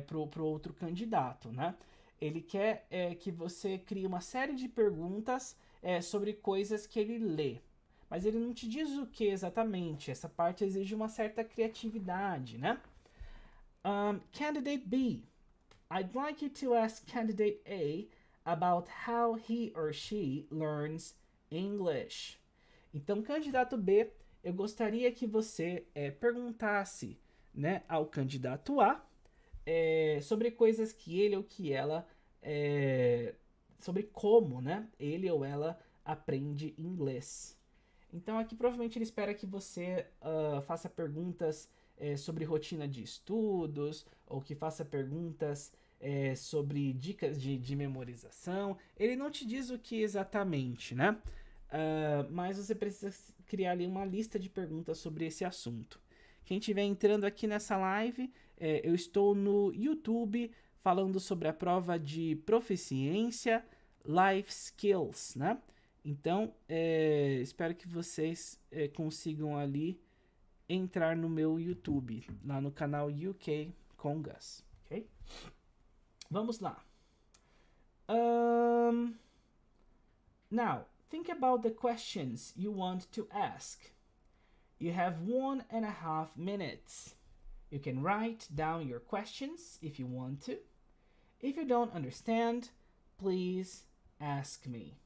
pro outro candidato, né? Ele quer que você crie uma série de perguntas sobre coisas que ele lê. mas ele não te diz o que exatamente. Essa parte exige uma certa criatividade, né? Candidate B. I'd like you to ask candidate A about how he or she learns English. Então, candidato B, eu gostaria que você perguntasse, né, ao candidato A sobre coisas que ele ou que ela sobre como, né, ele ou ela aprende inglês. Então aqui provavelmente ele espera que você faça perguntas sobre rotina de estudos ou que faça perguntas sobre dicas de memorização. Ele não te diz o que exatamente, né? Mas você precisa criar ali uma lista de perguntas sobre esse assunto. Quem estiver entrando aqui nessa live, eu estou no YouTube falando sobre a prova de proficiência Life Skills, né? Então, espero que vocês consigam ali entrar no meu YouTube, lá no canal UK com Gus, ok? Vamos lá. Now, think about the questions you want to ask. You have 1.5 minutes. You can write down your questions if you want to. If you don't understand, please ask me.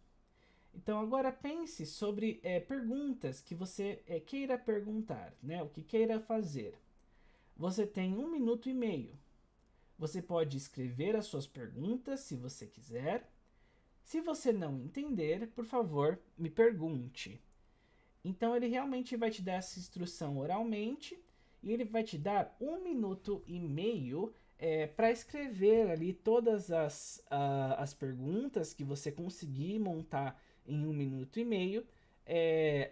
Então agora pense sobre perguntas que você queira perguntar, né? O que queira fazer. Você tem 1 minuto e meio. Você pode escrever as suas perguntas se você quiser. Se você não entender, por favor, me pergunte. Então ele realmente vai te dar essa instrução oralmente e ele vai te dar 1 minuto e meio para escrever ali todas as perguntas que você conseguir montar em 1 minuto e meio.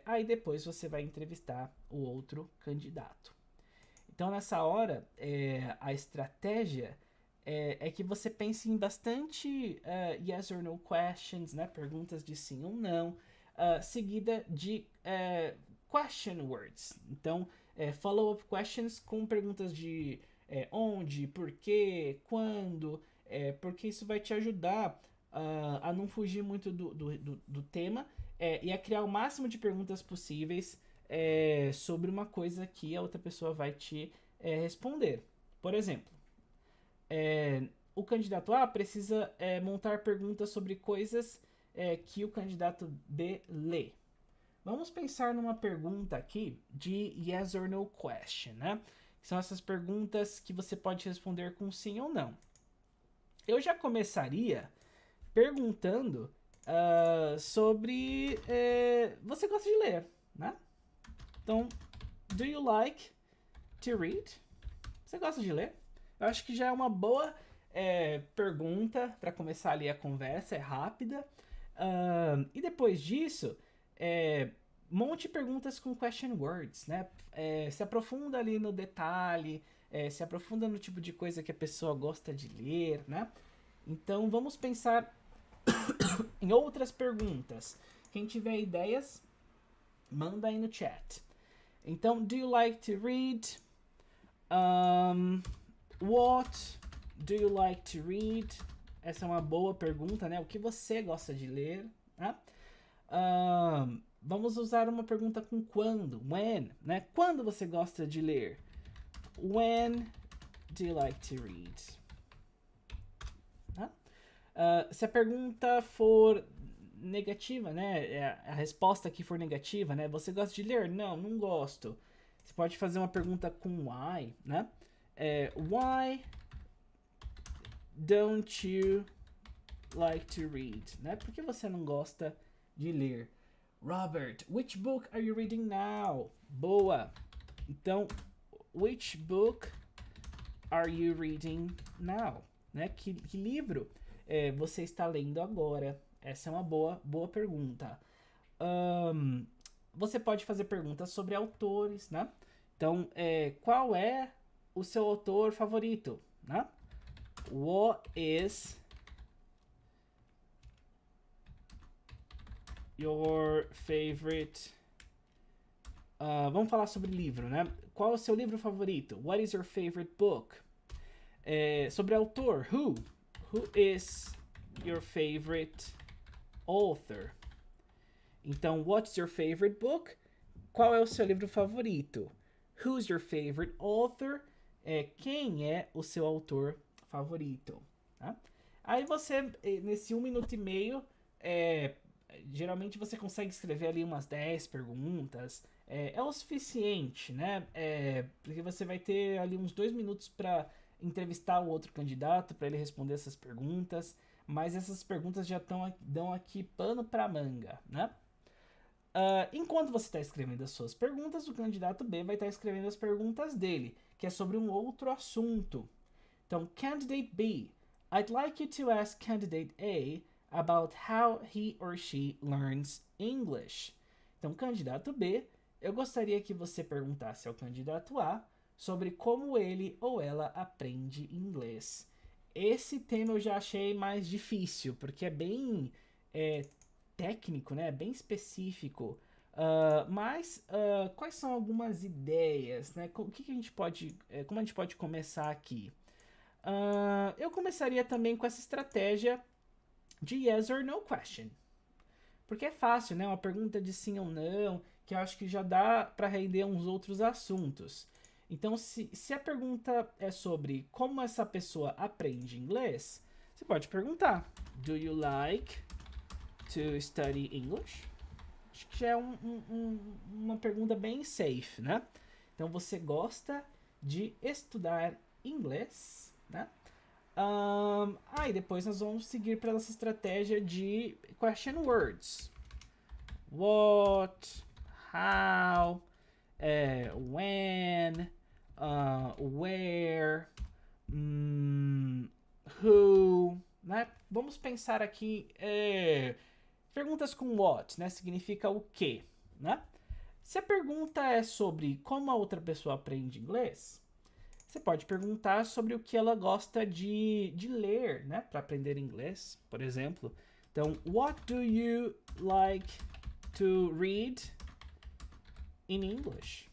Aí depois você vai entrevistar o outro candidato. Então nessa hora, a estratégia é que você pense em bastante yes or no questions, né? Perguntas de sim ou não, seguida de question words. Então, follow-up questions com perguntas de onde, por quê, quando, porque isso vai te ajudar a não fugir muito do tema e a criar o máximo de perguntas possíveis sobre uma coisa que a outra pessoa vai te responder. Por exemplo, o candidato A precisa montar perguntas sobre coisas que o candidato B lê. Vamos pensar numa pergunta aqui de yes or no question, né? Que são essas perguntas que você pode responder com sim ou não. Eu já começaria perguntando sobre você gosta de ler, né? Então, do you like to read? Você gosta de ler? Eu acho que já é uma boa pergunta para começar ali a conversa, é rápida. E depois disso, monte perguntas com question words, né? Se aprofunda ali no detalhe, se aprofunda no tipo de coisa que a pessoa gosta de ler, né? Então vamos pensar em outras perguntas. Quem tiver ideias, manda aí no chat. Então, do you like to read? What do you like to read? Essa é uma boa pergunta, né? O que você gosta de ler? Né? Vamos usar uma pergunta com quando, when, né? Quando você gosta de ler? When do you like to read? Né? Se a pergunta for negativa, né? A resposta aqui for negativa, né? Você gosta de ler? Não, não gosto. Você pode fazer uma pergunta com why, né? Why don't you like to read? Né? Por que você não gosta de ler? Robert, which book are you reading now? Boa! Então, which book are you reading now? Né? Que livro você está lendo agora? Essa é uma boa pergunta. Você pode fazer perguntas sobre autores, né? Então, qual é o seu autor favorito, né? What is your favorite... vamos falar sobre livro, né? Qual é o seu livro favorito? What is your favorite book? Sobre autor, who? Who is your favorite author? Então, what's your favorite book? Qual é o seu livro favorito? Who's your favorite author? Quem é o seu autor favorito? Tá? Aí você, nesse 1 minuto e meio, geralmente você consegue escrever ali umas 10 perguntas. É o suficiente, né? Porque você vai ter ali uns 2 minutos para entrevistar o outro candidato, para ele responder essas perguntas. Mas essas perguntas já dão aqui pano para manga, né? Enquanto você está escrevendo as suas perguntas, o candidato B vai estar escrevendo as perguntas dele, que é sobre um outro assunto. Então, Candidate B, I'd like you to ask Candidate A about how he or she learns English. Então, candidato B, eu gostaria que você perguntasse ao candidato A sobre como ele ou ela aprende inglês. Esse tema eu já achei mais difícil, porque é bem técnico, né? Bem específico. Mas quais são algumas ideias, né? Como a gente pode começar aqui? Eu começaria também com essa estratégia de yes or no question. Porque é fácil, né? Uma pergunta de sim ou não, que eu acho que já dá para render uns outros assuntos. Então, se a pergunta é sobre como essa pessoa aprende inglês, você pode perguntar: Do you like to study English? Acho que já é uma pergunta bem safe, né? Então, você gosta de estudar inglês, né? E depois nós vamos seguir para essa estratégia de question words. What, how, when, where, who, né? Vamos pensar aqui perguntas com what, né? Significa o que, né? Se a pergunta é sobre como a outra pessoa aprende inglês, você pode perguntar sobre o que ela gosta de ler, né? Para aprender inglês, por exemplo. Então, what do you like to read in English?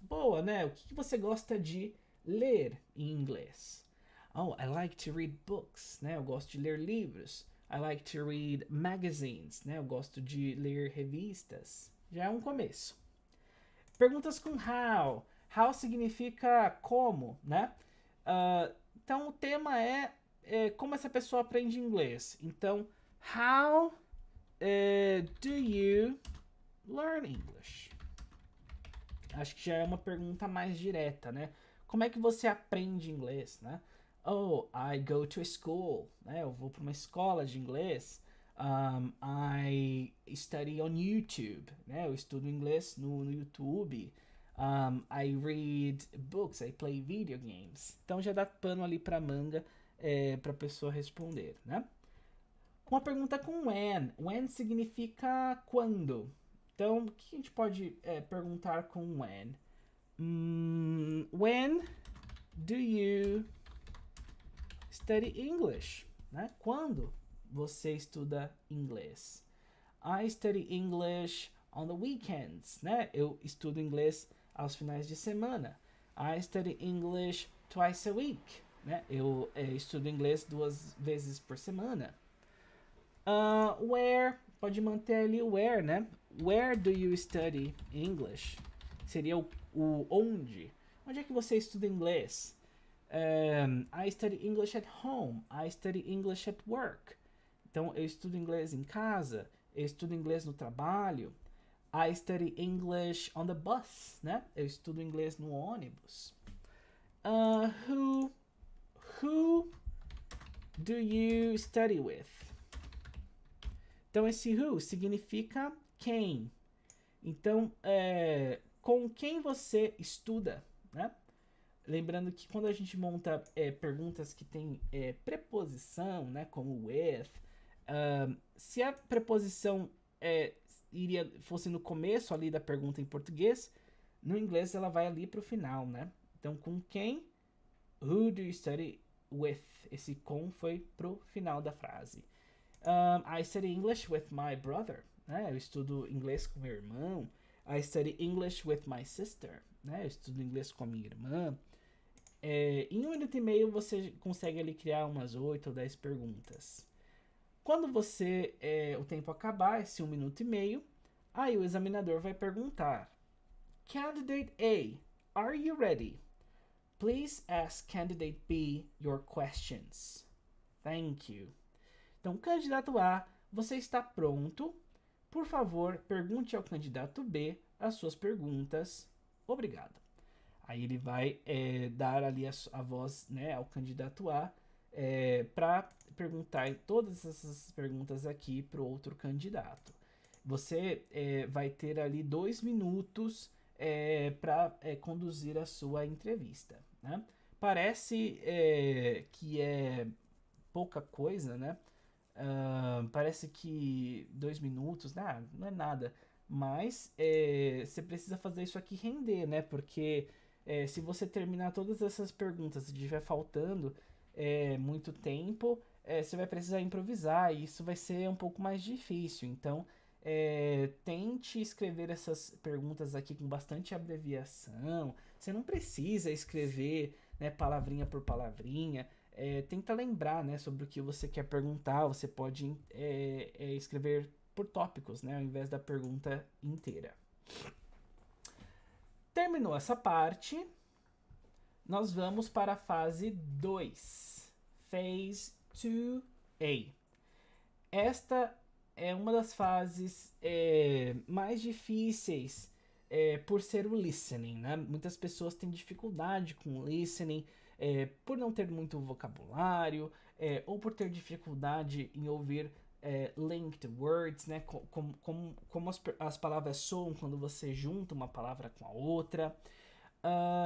Boa, né? O que você gosta de ler em inglês? Oh, I like to read books, né? Eu gosto de ler livros. I like to read magazines, né? Eu gosto de ler revistas. Já é um começo. Perguntas com how. How significa como, né? Então o tema é como essa pessoa aprende inglês. Então, how do you learn English? Acho que já é uma pergunta mais direta, né? Como é que você aprende inglês, né? Oh, I go to school, né? Eu vou para uma escola de inglês. I study on YouTube, né? Eu estudo inglês no YouTube. I read books, I play video games. Então já dá pano ali pra manga pra pessoa responder, né? Uma pergunta com when. When significa quando. Então, o que a gente pode perguntar com when? When do you study English? Né? Quando você estuda inglês? I study English on the weekends, né? Eu estudo inglês aos finais de semana. I study English twice a week, né? Eu estudo inglês 2 vezes por semana. Where, pode manter ali o where, né? Where do you study English? Seria o onde. Onde é que você estuda inglês? I study English at home. I study English at work. Então, eu estudo inglês em casa. Eu estudo inglês no trabalho. I study English on the bus, né? Eu estudo inglês no ônibus. Who do you study with? Então, esse who significa quem. Então, com quem você estuda, né? Lembrando que quando a gente monta perguntas que tem preposição, né? Como with, se a preposição fosse no começo ali da pergunta em português, no inglês ela vai ali para o final, né? Então, com quem? Who do you study with? Esse com foi pro final da frase. I study English with my brother. Né? Eu estudo inglês com meu irmão. I study English with my sister. Né? Eu estudo inglês com a minha irmã. Em 1 minuto e meio você consegue ali criar umas 8 ou 10 perguntas. Quando o tempo acabar, esse 1 minuto e meio, aí o examinador vai perguntar: Candidate A, are you ready? Please ask Candidate B your questions. Thank you. Então, candidato A, você está pronto? Por favor, pergunte ao candidato B as suas perguntas. Obrigado. Aí ele vai dar ali a voz, né, ao candidato A para perguntar todas essas perguntas aqui para o outro candidato. Você vai ter ali 2 minutos para conduzir a sua entrevista. Né? Parece que é pouca coisa, né? Parece que 2 minutos, não é nada. Mas você precisa fazer isso aqui render, né? Porque se você terminar todas essas perguntas e estiver faltando muito tempo, você vai precisar improvisar e isso vai ser um pouco mais difícil. Então, tente escrever essas perguntas aqui com bastante abreviação. Você não precisa escrever, né, palavrinha por palavrinha. Tenta lembrar, né, sobre o que você quer perguntar. Você pode escrever por tópicos, né, ao invés da pergunta inteira. Terminou essa parte, nós vamos para a fase 2, Phase 2A. Esta é uma das fases mais difíceis por ser o listening, né? Muitas pessoas têm dificuldade com o listening por não ter muito vocabulário ou por ter dificuldade em ouvir linked words, né? Como as palavras soam quando você junta uma palavra com a outra.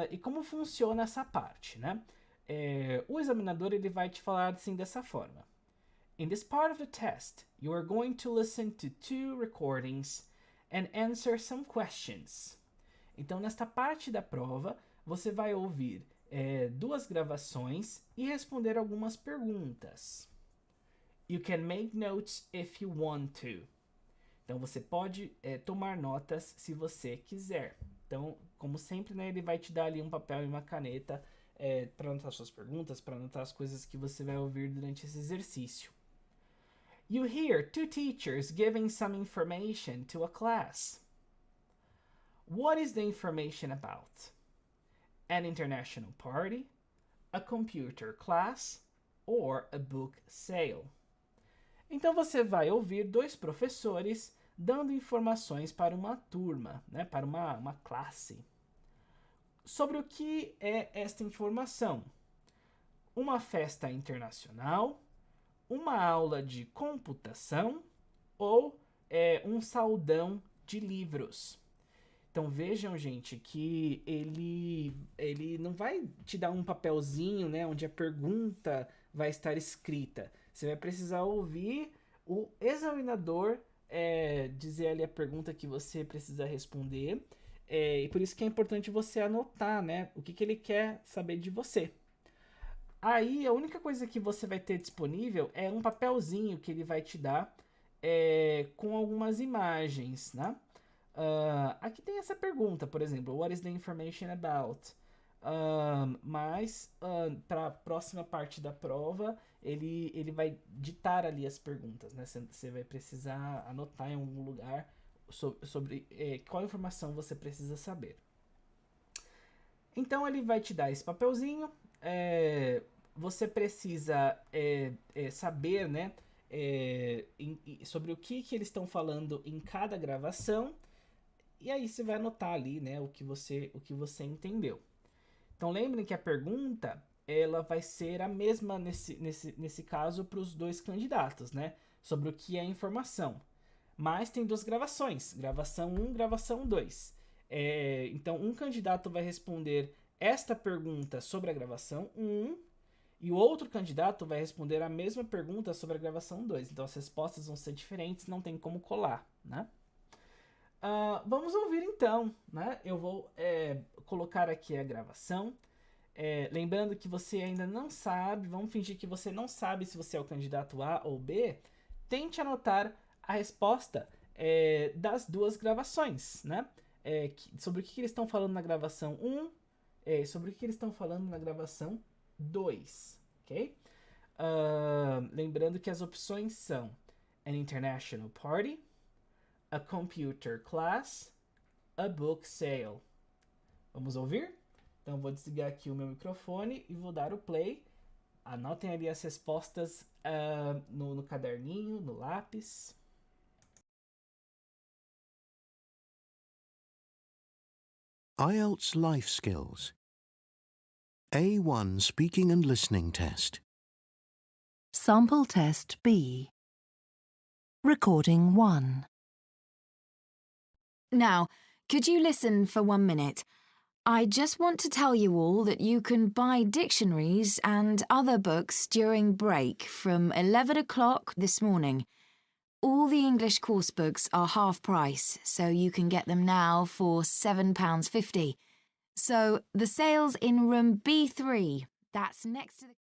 E como funciona essa parte, né? O examinador ele vai te falar assim dessa forma. In this part of the test, you are going to listen to 2 recordings and answer some questions. Então, nesta parte da prova, você vai ouvir 2 gravações e responder algumas perguntas. You can make notes if you want to. Então, você pode tomar notas se você quiser. Então, como sempre, né, ele vai te dar ali um papel e uma caneta para anotar suas perguntas, para anotar as coisas que você vai ouvir durante esse exercício. You hear 2 teachers giving some information to a class. What is the information about? An international party, a computer class, or a book sale? Então você vai ouvir 2 professores dando informações para uma turma, né, para uma classe. Sobre o que é esta informação? Uma festa internacional, uma aula de computação ou um saldão de livros. Então vejam, gente, que ele não vai te dar um papelzinho, né, onde a pergunta vai estar escrita. Você vai precisar ouvir o examinador dizer ali a pergunta que você precisa responder. E por isso que é importante você anotar, né, o que ele quer saber de você. Aí a única coisa que você vai ter disponível é um papelzinho que ele vai te dar com algumas imagens, né? Aqui tem essa pergunta, por exemplo, what is the information about? Mas para a próxima parte da prova, ele vai ditar ali as perguntas, né? Você vai precisar anotar em algum lugar sobre qual informação você precisa saber. Então ele vai te dar esse papelzinho, você precisa saber, né, sobre o que eles estão falando em cada gravação, e aí você vai anotar ali, né, o que você entendeu. Então lembrem que a pergunta ela vai ser a mesma nesse caso para os 2 candidatos, né, sobre o que é informação. Mas tem 2 gravações, gravação 1, gravação 2. Então um candidato vai responder esta pergunta sobre a gravação 1 e o outro candidato vai responder a mesma pergunta sobre a gravação 2. Então as respostas vão ser diferentes, não tem como colar, né? Vamos ouvir então, né? Eu vou colocar aqui a gravação. Lembrando que você ainda não sabe, vamos fingir que você não sabe se você é o candidato A ou B. Tente anotar a resposta das 2 gravações, né? Sobre o que eles estão falando na gravação 1, sobre o que eles estão falando na gravação 2, ok? Lembrando que as opções são an international party, a computer class, a book sale. Vamos ouvir? Então vou desligar aqui o meu microfone e vou dar o play. Anotem ali as respostas no caderninho, no lápis. IELTS Life Skills. A1 Speaking and Listening Test. Sample Test B. Recording 1. Now, could you listen for 1 minute? I just want to tell you all that you can buy dictionaries and other books during break from 11 o'clock this morning. All the English course books are half price, so you can get them now for £7.50. So, the sale's in room B3. That's next to the...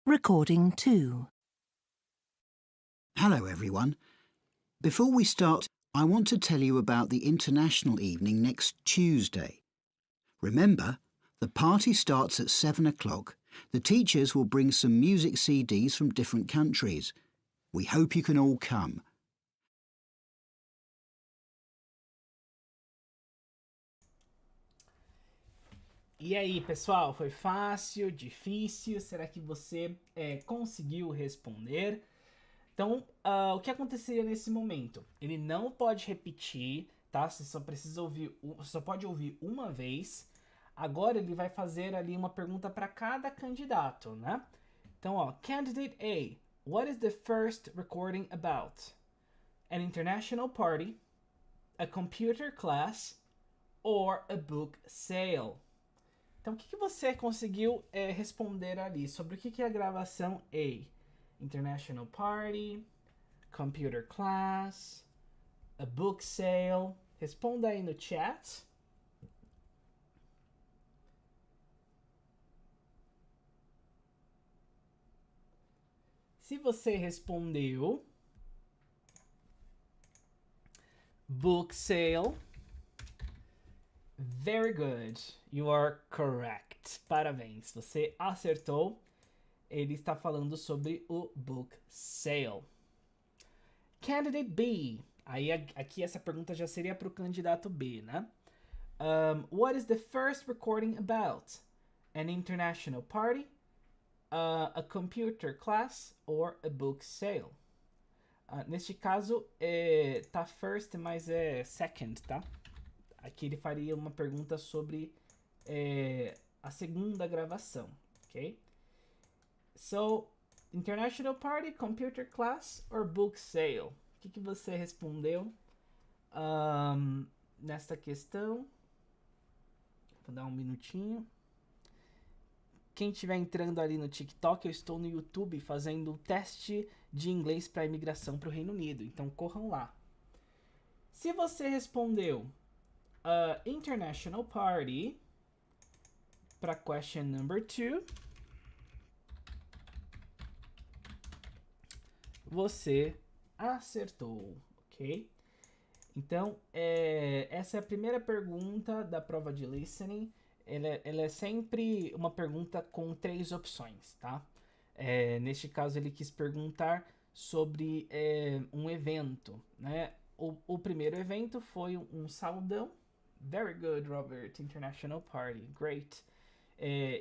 Recording 2. Hello everyone. Before we start, I want to tell you about the International Evening next Tuesday. Remember, the party starts at 7 o'clock. The teachers will bring some music CDs from different countries. We hope you can all come. E aí, pessoal, foi fácil, difícil? Será que você conseguiu responder? Então, o que aconteceria nesse momento? Ele não pode repetir, tá? Você só precisa ouvir, só pode ouvir uma vez. Agora ele vai fazer ali uma pergunta para cada candidato, né? Então, ó, Candidate A, what is the first recording about? An international party, a computer class, or a book sale? Então, o que você conseguiu responder ali? Sobre o que é a gravação A? International Party, Computer Class, a Book Sale. Responda aí no chat. Se você respondeu Book Sale, very good. You are correct. Parabéns. Você acertou. Ele está falando sobre o book sale. Candidate B. Aí aqui essa pergunta já seria para o candidato B, né? What is the first recording about? An international party, a computer class, or a book sale? Neste caso, tá first, mas é second, tá? Aqui ele faria uma pergunta sobre a segunda gravação, ok? So, international party, computer class or book sale? O que você respondeu nesta questão? Vou dar um minutinho. Quem estiver entrando ali no TikTok, eu estou no YouTube fazendo um teste de inglês para imigração para o Reino Unido. Então corram lá. Se você respondeu international party para question number 2, você acertou, ok? Então, essa é a primeira pergunta da prova de listening. Ela é sempre uma pergunta com 3 opções, tá? Neste caso, ele quis perguntar sobre um evento, né? O primeiro evento foi um saudão. Very good, Robert. International Party. Great.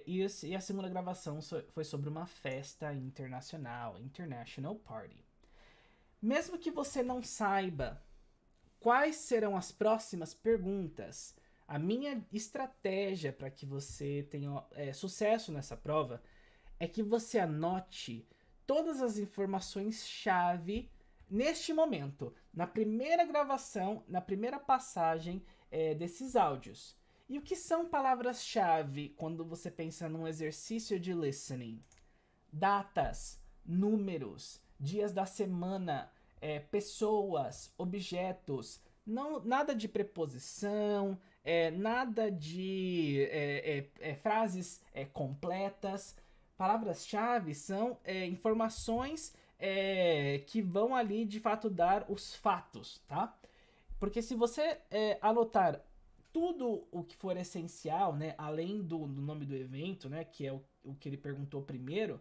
E a segunda gravação foi sobre uma festa internacional, International Party. Mesmo que você não saiba quais serão as próximas perguntas, a minha estratégia para que você tenha sucesso nessa prova é que você anote todas as informações-chave neste momento, na primeira gravação, na primeira passagem desses áudios. E o que são palavras-chave quando você pensa num exercício de listening? Datas, números, dias da semana, pessoas, objetos, nada de preposição, nada de frases completas. Palavras-chave são informações que vão ali de fato dar os fatos, tá? Porque se você anotar tudo o que for essencial, né, além do nome do evento, né, que é o que ele perguntou primeiro,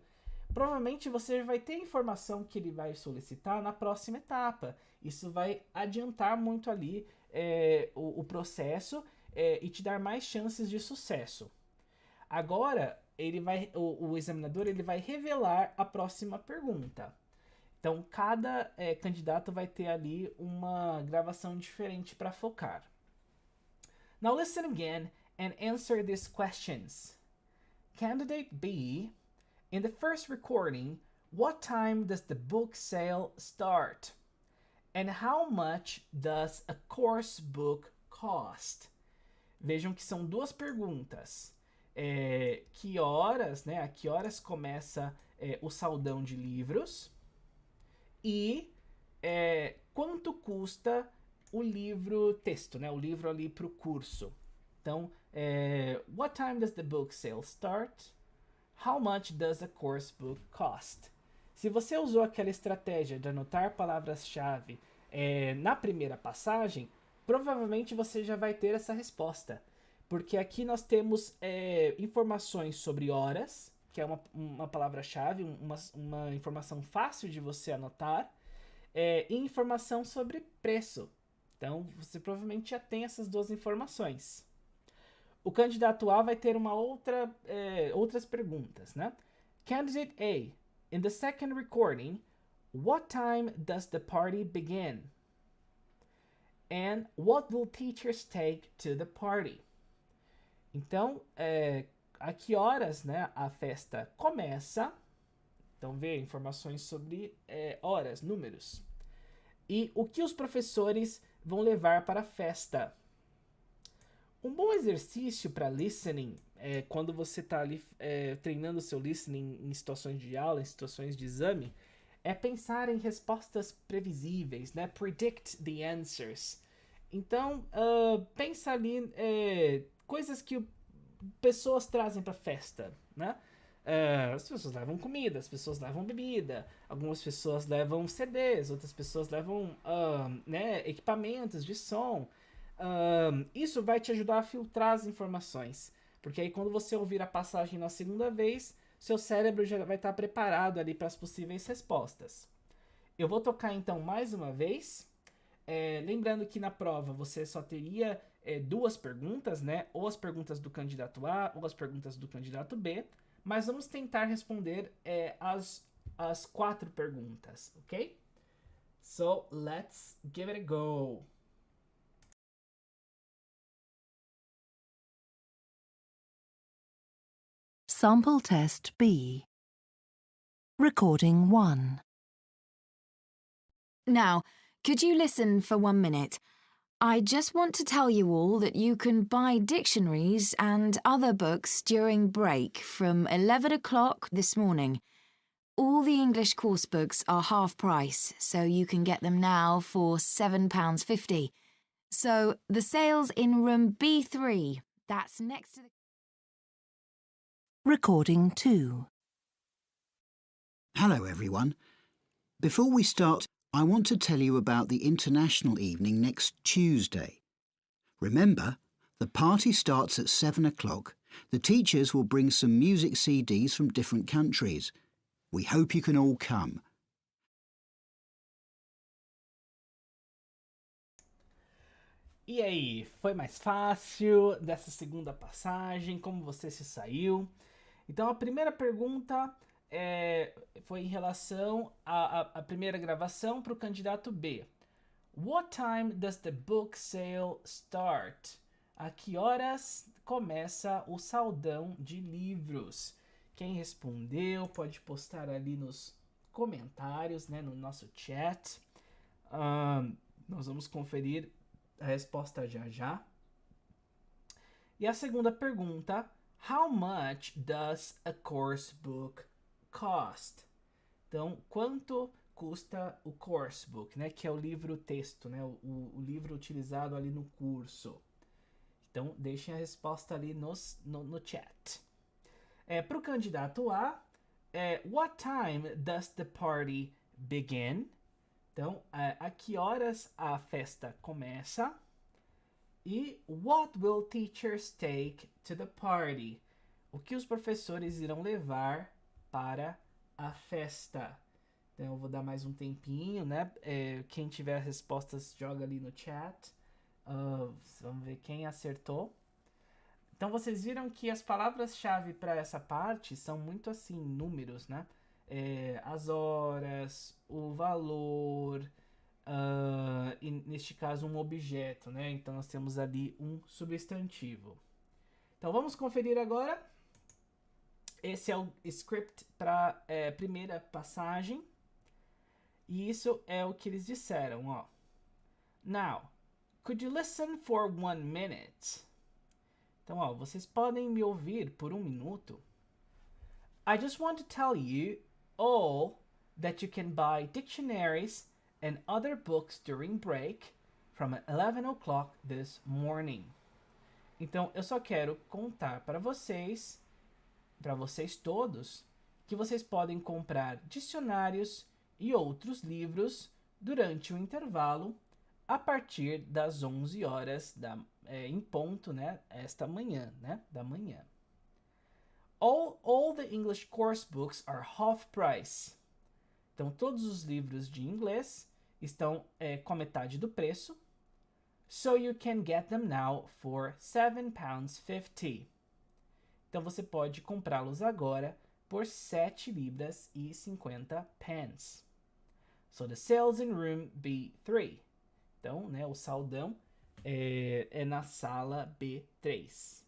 provavelmente você vai ter a informação que ele vai solicitar na próxima etapa. Isso vai adiantar muito ali o processo e te dar mais chances de sucesso. Agora, o examinador ele vai revelar a próxima pergunta. Então, cada candidato vai ter ali uma gravação diferente para focar. Now listen again and answer these questions. Candidate B, in the first recording, what time does the book sale start? And how much does a course book cost? Vejam que são duas perguntas. Que horas, né? A que horas começa o saldão de livros? E quanto custa o livro texto, né? O livro ali para o curso. Então, what time does the book sale start? How much does a course book cost? Se você usou aquela estratégia de anotar palavras-chave na primeira passagem, provavelmente você já vai ter essa resposta. Porque aqui nós temos informações sobre horas, que é uma palavra-chave, uma informação fácil de você anotar, e informação sobre preço. Então, você provavelmente já tem essas duas informações. O candidato A vai ter outras perguntas, né? Candidate A, in the second recording, what time does the party begin? And what will teachers take to the party? Então, a que horas, né, a festa começa? Então, vê informações sobre horas, números. E o que os professores vão levar para a festa? Um bom exercício para listening, quando você está ali treinando o seu listening em situações de aula, em situações de exame, é pensar em respostas previsíveis, né? Predict the answers. Então, pensa ali coisas que pessoas trazem para a festa, né? As pessoas levam comida, as pessoas levam bebida, algumas pessoas levam CDs, outras pessoas levam equipamentos de som. Isso vai te ajudar a filtrar as informações, porque aí quando você ouvir a passagem na segunda vez, seu cérebro já vai estar preparado ali para as possíveis respostas. Eu vou tocar então mais uma vez, lembrando que na prova você só teria duas perguntas, né? Ou as perguntas do candidato A ou as perguntas do candidato B, mas vamos tentar responder as 4 perguntas, ok? So, let's give it a go. Sample Test B. Recording 1. Now, could you listen for 1 minute? I just want to tell you all that you can buy dictionaries and other books during break from 11 o'clock this morning. All the English course books are half price, so you can get them now for £7.50. So, the sale's in room B3. That's next to the... Recording 2. Hello, everyone. Before we start, I want to tell you about the International Evening next Tuesday. Remember, the party starts at 7 o'clock. The teachers will bring some music CDs from different countries. We hope you can all come. E aí, foi mais fácil dessa segunda passagem? Como você se saiu? Então, a primeira pergunta foi em relação à primeira gravação para o candidato B. What time does the book sale start? A que horas começa o saldão de livros? Quem respondeu pode postar ali nos comentários, né, no nosso chat. Nós vamos conferir a resposta já já. E a segunda pergunta, how much does a course book cost? Então, quanto custa o course book, né, que é o livro-texto, né, o livro utilizado ali no curso. Então, deixem a resposta ali no chat. Para o candidato A, what time does the party begin? Então, a que horas a festa começa? E what will teachers take to the party? o que os professores irão levar para a festa. Então eu vou dar mais um tempinho, né? Quem tiver respostas, joga ali no chat. Vamos ver quem acertou. Então vocês viram que as palavras-chave para essa parte são muito assim, números, né? As horas, o valor, e neste caso um objeto, né? Então nós temos ali um substantivo. Então vamos conferir agora. Esse é o script para a primeira passagem. E isso é o que eles disseram, ó. Now, could you listen for 1 minute? Então, ó, vocês podem me ouvir por 1 minuto? I just want to tell you all that you can buy dictionaries and other books during break from 11 o'clock this morning. Então, eu só quero contar para vocês todos, que vocês podem comprar dicionários e outros livros durante o intervalo a partir das 11 horas em ponto, né? Esta manhã, né? Da manhã. All the English course books are half price. Então, todos os livros de inglês estão com a metade do preço. So you can get them now for £7.50. Então, você pode comprá-los agora por 7 libras e 50 pence. So the sales in room B3. Então, né, o saldão é na sala B3.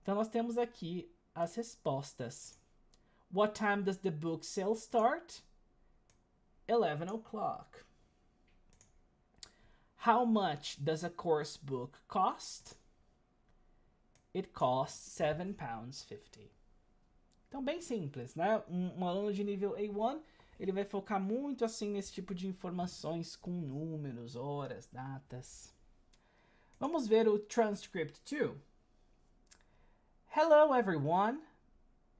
Então, nós temos aqui as respostas. What time does the book sale start? 11 o'clock. How much does a course book cost? It costs £7.50. Então, bem simples, né? Um aluno de nível A1, ele vai focar muito assim nesse tipo de informações com números, horas, datas. Vamos ver o transcript 2. Hello everyone.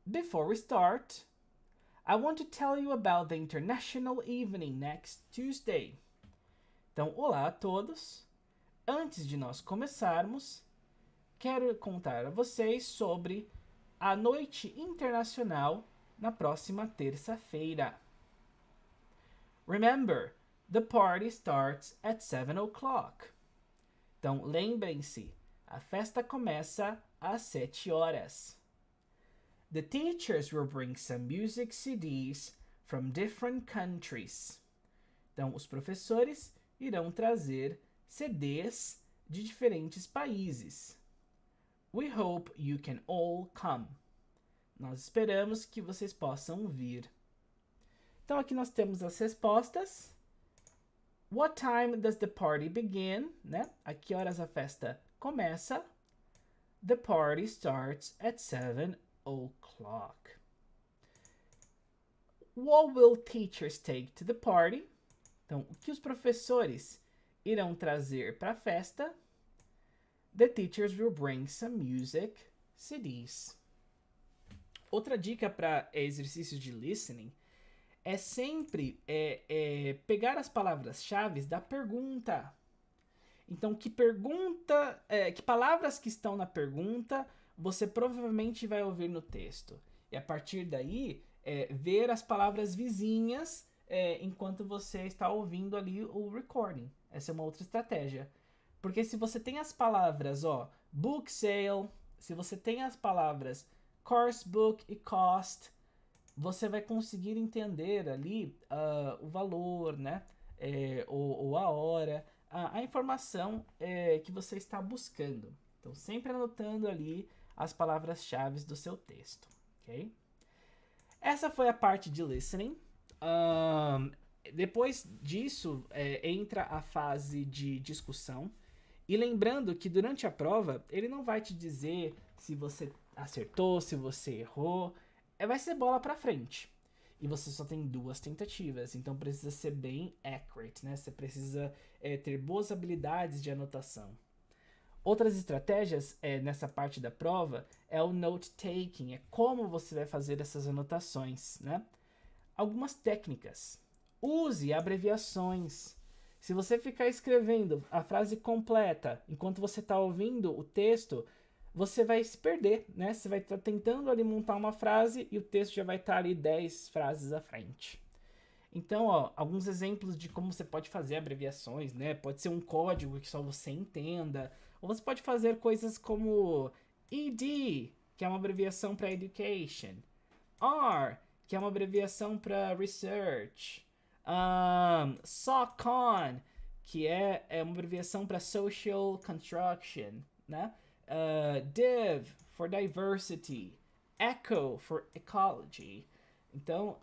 Before we start, I want to tell you about the International Evening next Tuesday. Então, olá a todos. Antes de nós começarmos, quero contar a vocês sobre a Noite Internacional na próxima terça-feira. Remember, the party starts at 7 o'clock. Então, lembrem-se, a festa começa às 7 horas. The teachers will bring some music CDs from different countries. Então, os professores irão trazer CDs de diferentes países. We hope you can all come. Nós esperamos que vocês possam vir. Então, aqui nós temos as respostas. What time does the party begin? Né? A que horas a festa começa? The party starts at 7 o'clock. What will teachers take to the party? Então, o que os professores irão trazer para a festa? The teachers will bring some music CDs. Outra dica para exercícios de listening é sempre pegar as palavras-chave da pergunta. Então, que palavras que estão na pergunta você provavelmente vai ouvir no texto. E a partir daí, ver as palavras vizinhas enquanto você está ouvindo ali o recording. Essa é uma outra estratégia. Porque se você tem as palavras, book sale, se você tem as palavras course book e cost, você vai conseguir entender ali o valor, né? Ou a hora, a informação que você está buscando. Então, sempre anotando ali as palavras-chave do seu texto, ok? Essa foi a parte de listening. Depois disso, entra a fase de discussão. E lembrando que durante a prova, ele não vai te dizer se você acertou, se você errou. Vai ser bola pra frente. E você só tem 2 tentativas, então precisa ser bem accurate, né? Você precisa ter boas habilidades de anotação. Outras estratégias nessa parte da prova é o note-taking, é como você vai fazer essas anotações, né? Algumas técnicas. Use abreviações. Se você ficar escrevendo a frase completa enquanto você está ouvindo o texto, você vai se perder, né? Você vai estar tentando ali montar uma frase e o texto já vai estar ali 10 frases à frente. Então, ó, alguns exemplos de como você pode fazer abreviações, né? Pode ser um código que só você entenda, ou você pode fazer coisas como ED, que é uma abreviação para Education, R, que é uma abreviação para Research, SOCON, que é uma abreviação para Social Construction, né? DIV, for Diversity, ECHO, for Ecology. Então,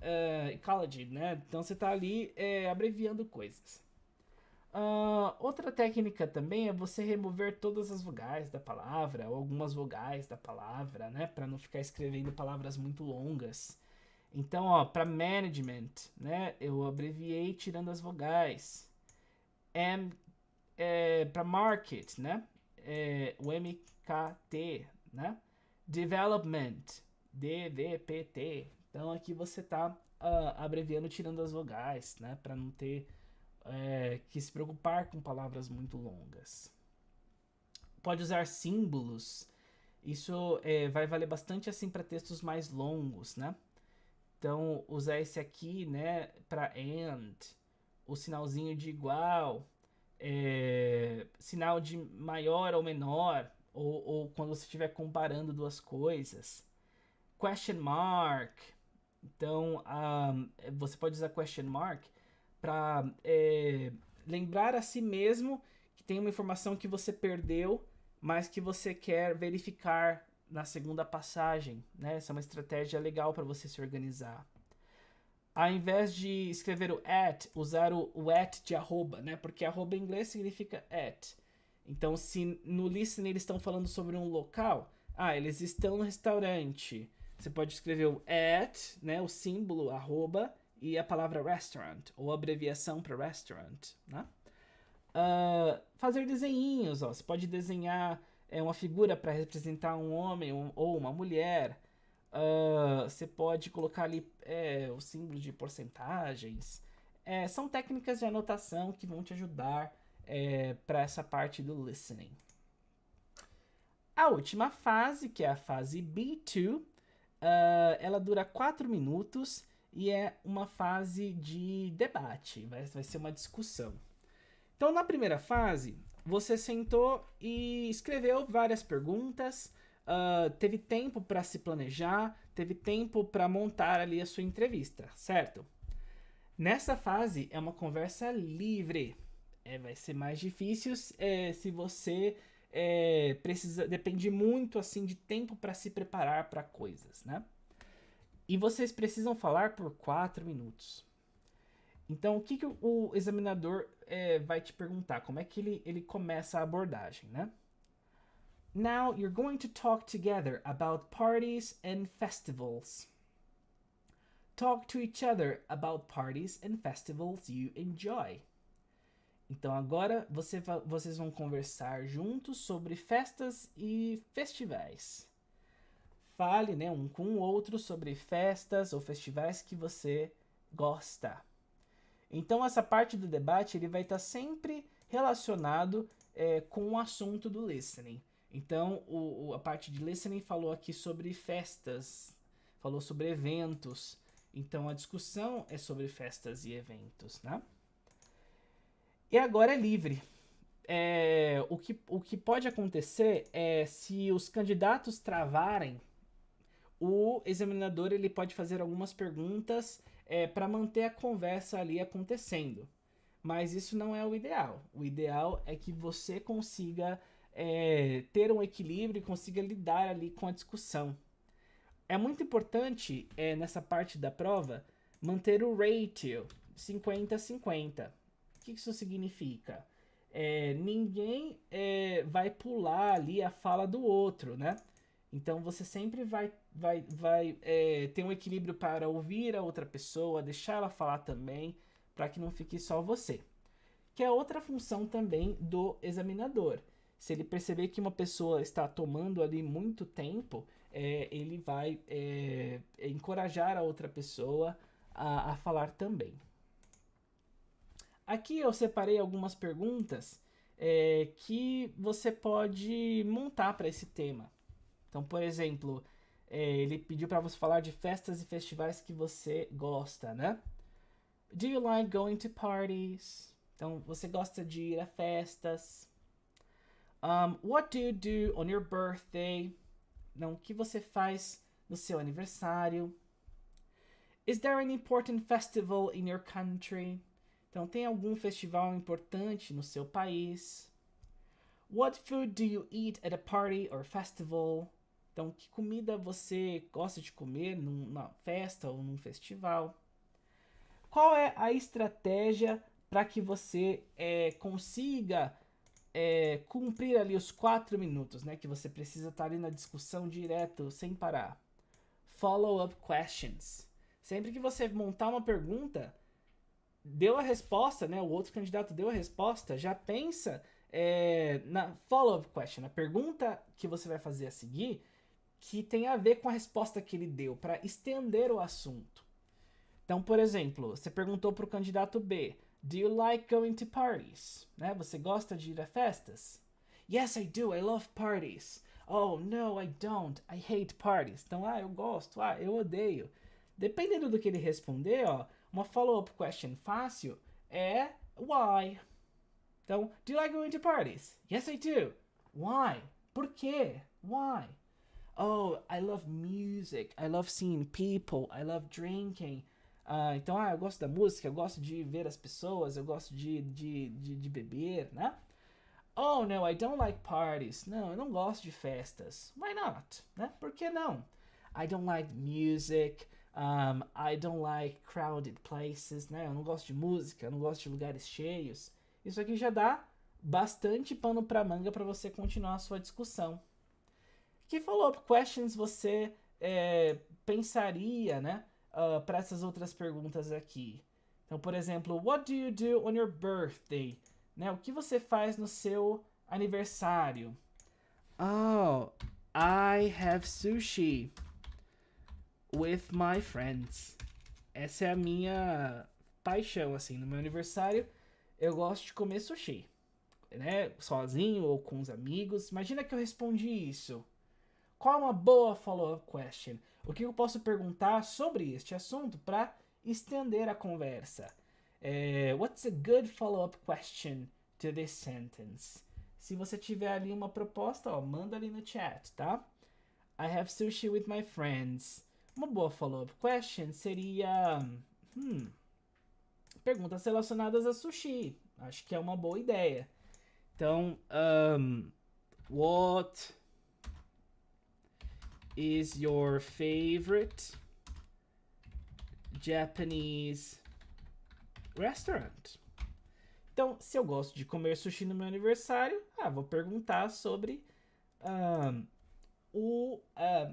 ecology, né? Então você está ali abreviando coisas. Outra técnica também é você remover todas as vogais da palavra, ou algumas vogais da palavra, né? Para não ficar escrevendo palavras muito longas. Então, ó, para management, né? Eu abreviei tirando as vogais. Para market, né? O MKT, né? Development, DVPT. Então aqui você está abreviando tirando as vogais, né? Para não ter que se preocupar com palavras muito longas. Pode usar símbolos. Isso vai valer bastante assim para textos mais longos, né? Então usar esse aqui, né? Para and, o sinalzinho de igual, sinal de maior ou menor, ou quando você estiver comparando duas coisas. Question mark. Então, você pode usar question mark para lembrar a si mesmo que tem uma informação que você perdeu, mas que você quer verificar na segunda passagem, né? Essa é uma estratégia legal para você se organizar. Ao invés de escrever o at, usar o at de arroba, né? Porque arroba em inglês significa at. Então, se no listening eles estão falando sobre um local, eles estão no restaurante. Você pode escrever o at, né, o símbolo, arroba, e a palavra restaurant, ou abreviação para restaurant, né? Fazer desenhinhos, ó. Você pode desenhar uma figura para representar um homem ou uma mulher. Você pode colocar ali o símbolo de porcentagens. São técnicas de anotação que vão te ajudar para essa parte do listening. A última fase, que é a fase B2, ela dura 4 minutos e é uma fase de debate, vai ser uma discussão. Então, na primeira fase, você sentou e escreveu várias perguntas, teve tempo para se planejar, teve tempo para montar ali a sua entrevista, certo? Nessa fase, é uma conversa livre. Vai ser mais difícil se você depende muito assim de tempo para se preparar para coisas, né? E vocês precisam falar por 4 minutos. Então, o que o examinador vai te perguntar? Como é que ele começa a abordagem, né? Now you're going to talk together about parties and festivals. Talk to each other about parties and festivals you enjoy. Então agora vocês vão conversar juntos sobre festas e festivais. Fale, né, um com o outro sobre festas ou festivais que você gosta. Então essa parte do debate ele vai estar sempre relacionado com o assunto do listening. Então a parte de listening falou aqui sobre festas, falou sobre eventos. Então a discussão é sobre festas e eventos, né? E agora é livre. O que pode acontecer é se os candidatos travarem, o examinador ele pode fazer algumas perguntas para manter a conversa ali acontecendo. Mas isso não é o ideal. O ideal é que você consiga ter um equilíbrio e consiga lidar ali com a discussão. É muito importante nessa parte da prova manter o ratio 50-50. O que isso significa? Ninguém vai pular ali a fala do outro, né? Então você sempre vai ter um equilíbrio para ouvir a outra pessoa, deixar ela falar também, para que não fique só você. Que é outra função também do examinador. Se ele perceber que uma pessoa está tomando ali muito tempo, ele vai encorajar a outra pessoa a falar também. Aqui eu separei algumas perguntas que você pode montar para esse tema. Então, por exemplo, ele pediu para você falar de festas e festivais que você gosta, né? Do you like going to parties? Então, você gosta de ir a festas? What do you do on your birthday? Então, o que você faz no seu aniversário? Is there an important festival in your country? Então, tem algum festival importante no seu país? What food do you eat at a party or festival? Então, que comida você gosta de comer numa festa ou num festival? Qual é a estratégia para que você consiga cumprir ali os 4 minutos, né? Que você precisa estar ali na discussão direto, sem parar. Follow-up questions. Sempre que você montar uma pergunta, deu a resposta, né? O outro candidato deu a resposta, já pensa na follow-up question, a pergunta que você vai fazer a seguir, que tem a ver com a resposta que ele deu, para estender o assunto. Então, por exemplo, você perguntou para o candidato B, do you like going to parties? Né? Você gosta de ir a festas? Yes, I do. I love parties. Oh, no, I don't. I hate parties. Então, eu gosto. Eu odeio. Dependendo do que ele responder, uma follow-up question fácil é why. Então, do you like going to parties? Yes, I do. Why? Por quê? Why? Oh, I love music. I love seeing people. I love drinking. Então, eu gosto da música, eu gosto de ver as pessoas, eu gosto de beber, né? Oh, no, I don't like parties. Não, eu não gosto de festas. Why not? Né? Por que não? I don't like music. I don't like crowded places, né? Eu não gosto de música, eu não gosto de lugares cheios. Isso aqui já dá bastante pano pra manga para você continuar a sua discussão. Que follow-up questions você pensaria, né? Para essas outras perguntas aqui. Então, por exemplo, what do you do on your birthday? Né? O que você faz no seu aniversário? Oh, I have sushi with my friends. Essa é a minha paixão, assim. No meu aniversário, eu gosto de comer sushi. Né? Sozinho ou com os amigos. Imagina que eu respondi isso. Qual é uma boa follow-up question? O que eu posso perguntar sobre este assunto para estender a conversa? What's a good follow-up question to this sentence? Se você tiver ali uma proposta, manda ali no chat, tá? I have sushi with my friends. Uma boa follow-up question seria... perguntas relacionadas a sushi. Acho que é uma boa ideia. Então, what is your favorite Japanese restaurant? Então, se eu gosto de comer sushi no meu aniversário, vou perguntar sobre o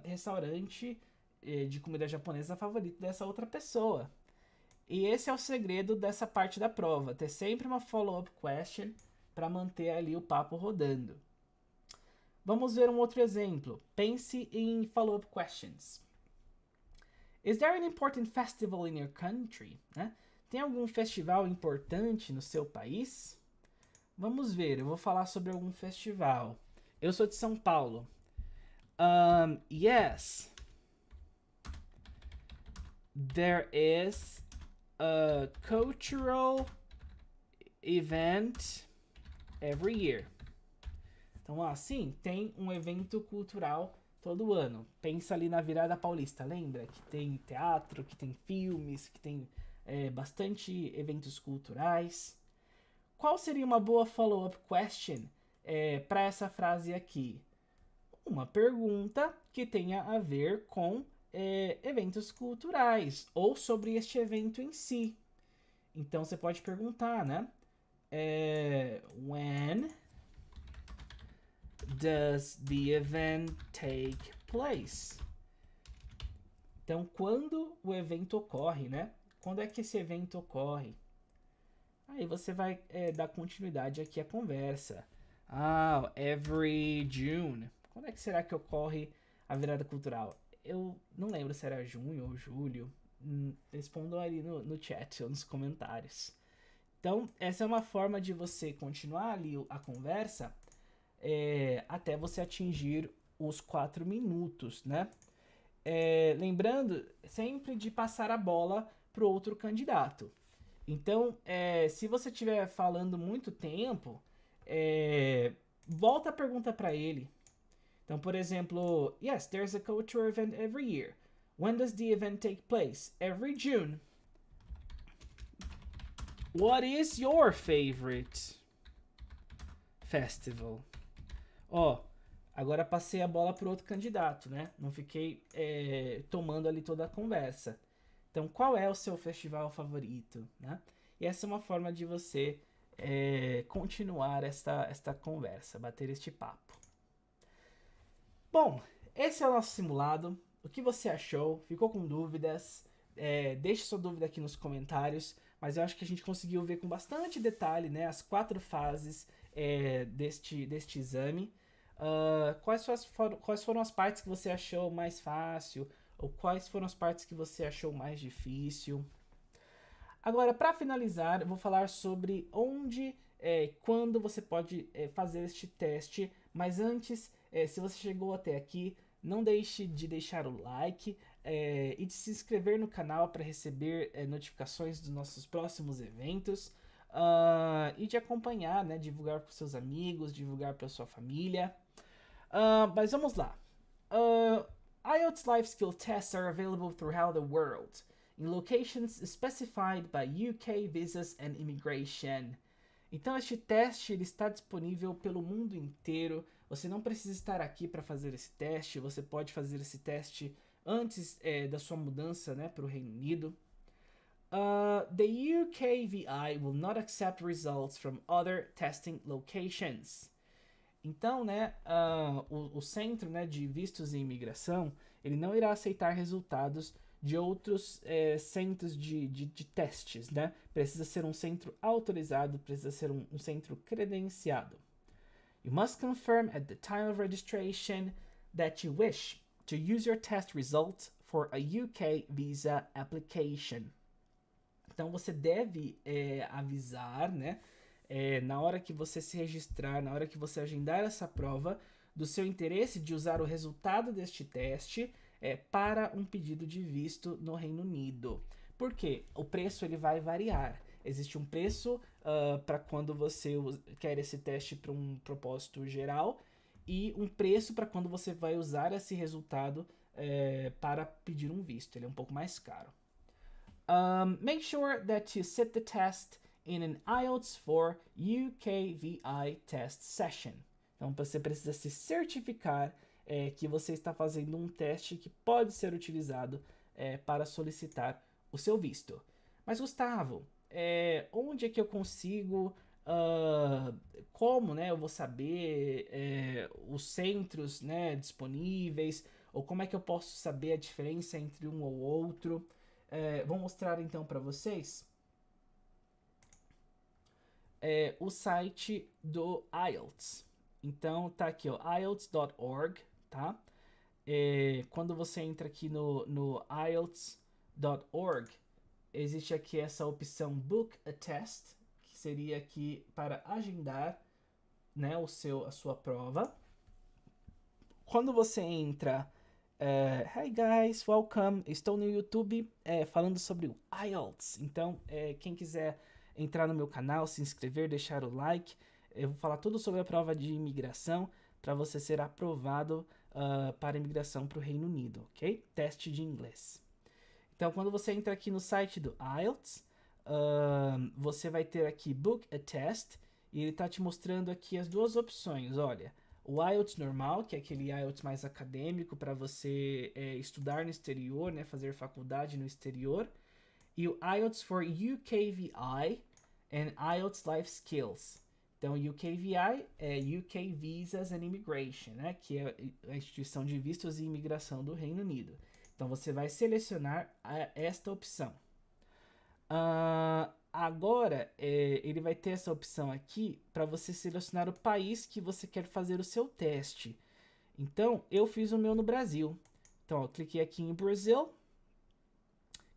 restaurante de comida japonesa favorito dessa outra pessoa. E esse é o segredo dessa parte da prova, ter sempre uma follow-up question para manter ali o papo rodando. Vamos ver um outro exemplo. Pense em follow-up questions. Is there an important festival in your country? Né? Tem algum festival importante no seu país? Vamos ver, eu vou falar sobre algum festival. Eu sou de São Paulo. Yes. There is a cultural event every year. Então, sim, tem um evento cultural todo ano. Pensa ali na Virada Paulista, lembra? Que tem teatro, que tem filmes, que tem bastante eventos culturais. Qual seria uma boa follow-up question para essa frase aqui? Uma pergunta que tenha a ver com eventos culturais ou sobre este evento em si. Então, você pode perguntar, né? When does the event take place? Então, quando o evento ocorre, né? Quando é que esse evento ocorre? Aí você vai dar continuidade aqui à conversa. Every June. Quando é que será que ocorre a virada cultural? Eu não lembro se era junho ou julho. Respondam ali no chat ou nos comentários. Então, essa é uma forma de você continuar ali a conversa até você atingir os 4 minutos, né? Lembrando sempre de passar a bola para o outro candidato. Então, se você estiver falando muito tempo, volta a pergunta para ele. Então, por exemplo, yes, there's a culture event every year. When does the event take place? Every June. What is your favorite festival? Ó, agora passei a bola para outro candidato, né? Não fiquei tomando ali toda a conversa. Então, qual é o seu festival favorito, né? E essa é uma forma de você continuar esta conversa, bater este papo. Bom, esse é o nosso simulado. O que você achou? Ficou com dúvidas? Deixe sua dúvida aqui nos comentários. Mas eu acho que a gente conseguiu ver com bastante detalhe, né, as 4 fases deste exame. Quais foram as partes que você achou mais fácil? Ou quais foram as partes que você achou mais difícil? Agora, para finalizar, eu vou falar sobre onde, quando você pode fazer este teste. Mas antes, se você chegou até aqui, não deixe de deixar o like e de se inscrever no canal para receber notificações dos nossos próximos eventos e de acompanhar, né, divulgar para seus amigos, divulgar para sua família. Mas vamos lá. IELTS Life Skill Tests are available throughout the world in locations specified by UK Visas and Immigration. Então este teste ele está disponível pelo mundo inteiro. Você não precisa estar aqui para fazer esse teste. Você pode fazer esse teste antes da sua mudança, né, para o Reino Unido. The UKVI will not accept results from other testing locations. Então, né, o Centro, né, de Vistos e Imigração, ele não irá aceitar resultados de outros centros de testes, né? Precisa ser um centro autorizado, precisa ser um centro credenciado. You must confirm at the time of registration that you wish to use your test result for a UK visa application. Então você deve avisar, né, na hora que você se registrar, na hora que você agendar essa prova, do seu interesse de usar o resultado deste teste para um pedido de visto no Reino Unido. Por quê? O preço ele vai variar. Existe um preço para quando você quer esse teste para um propósito geral e um preço para quando você vai usar esse resultado para pedir um visto. Ele é um pouco mais caro. Make sure that you sit the test in an IELTS for UKVI test session. Então você precisa se certificar que você está fazendo um teste que pode ser utilizado para solicitar o seu visto. Mas Gustavo, onde é que eu consigo, como, né, eu vou saber os centros, né, disponíveis, ou como é que eu posso saber a diferença entre um ou outro? Vou mostrar então para vocês o site do IELTS. Então tá aqui, ó, IELTS.org, tá? Quando você entra aqui no IELTS.org, existe aqui essa opção Book a Test, que seria aqui para agendar, né, a sua prova. Quando você entra, hi guys, welcome, estou no YouTube falando sobre o IELTS. Então, quem quiser entrar no meu canal, se inscrever, deixar o like, eu vou falar tudo sobre a prova de imigração para você ser aprovado para imigração para o Reino Unido, ok? Teste de inglês. Então, quando você entra aqui no site do IELTS, você vai ter aqui Book a Test e ele está te mostrando aqui as duas opções. Olha, o IELTS normal, que é aquele IELTS mais acadêmico para você estudar no exterior, né, fazer faculdade no exterior, e o IELTS for UKVI and IELTS Life Skills. Então, UKVI é UK Visas and Immigration, né, que é a instituição de vistos e imigração do Reino Unido. Então, você vai selecionar esta opção. Agora, ele vai ter essa opção aqui para você selecionar o país que você quer fazer o seu teste. Então, eu fiz o meu no Brasil. Então, eu cliquei aqui em Brasil.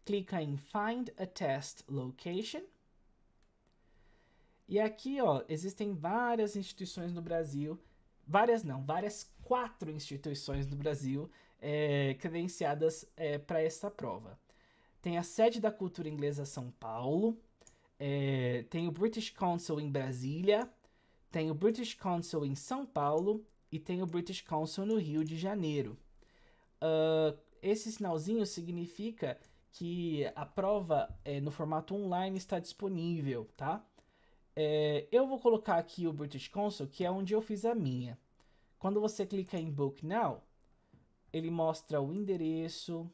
Clica em Find a Test Location. E aqui, ó, existem várias instituições no Brasil. várias 4 instituições no Brasil credenciadas para essa prova. Tem a sede da cultura inglesa São Paulo, tem o British Council em Brasília, tem o British Council em São Paulo e tem o British Council no Rio de Janeiro. Esse sinalzinho significa que a prova no formato online está disponível, tá? Eu vou colocar aqui o British Council, que é onde eu fiz a minha. Quando você clica em Book Now, ele mostra o endereço,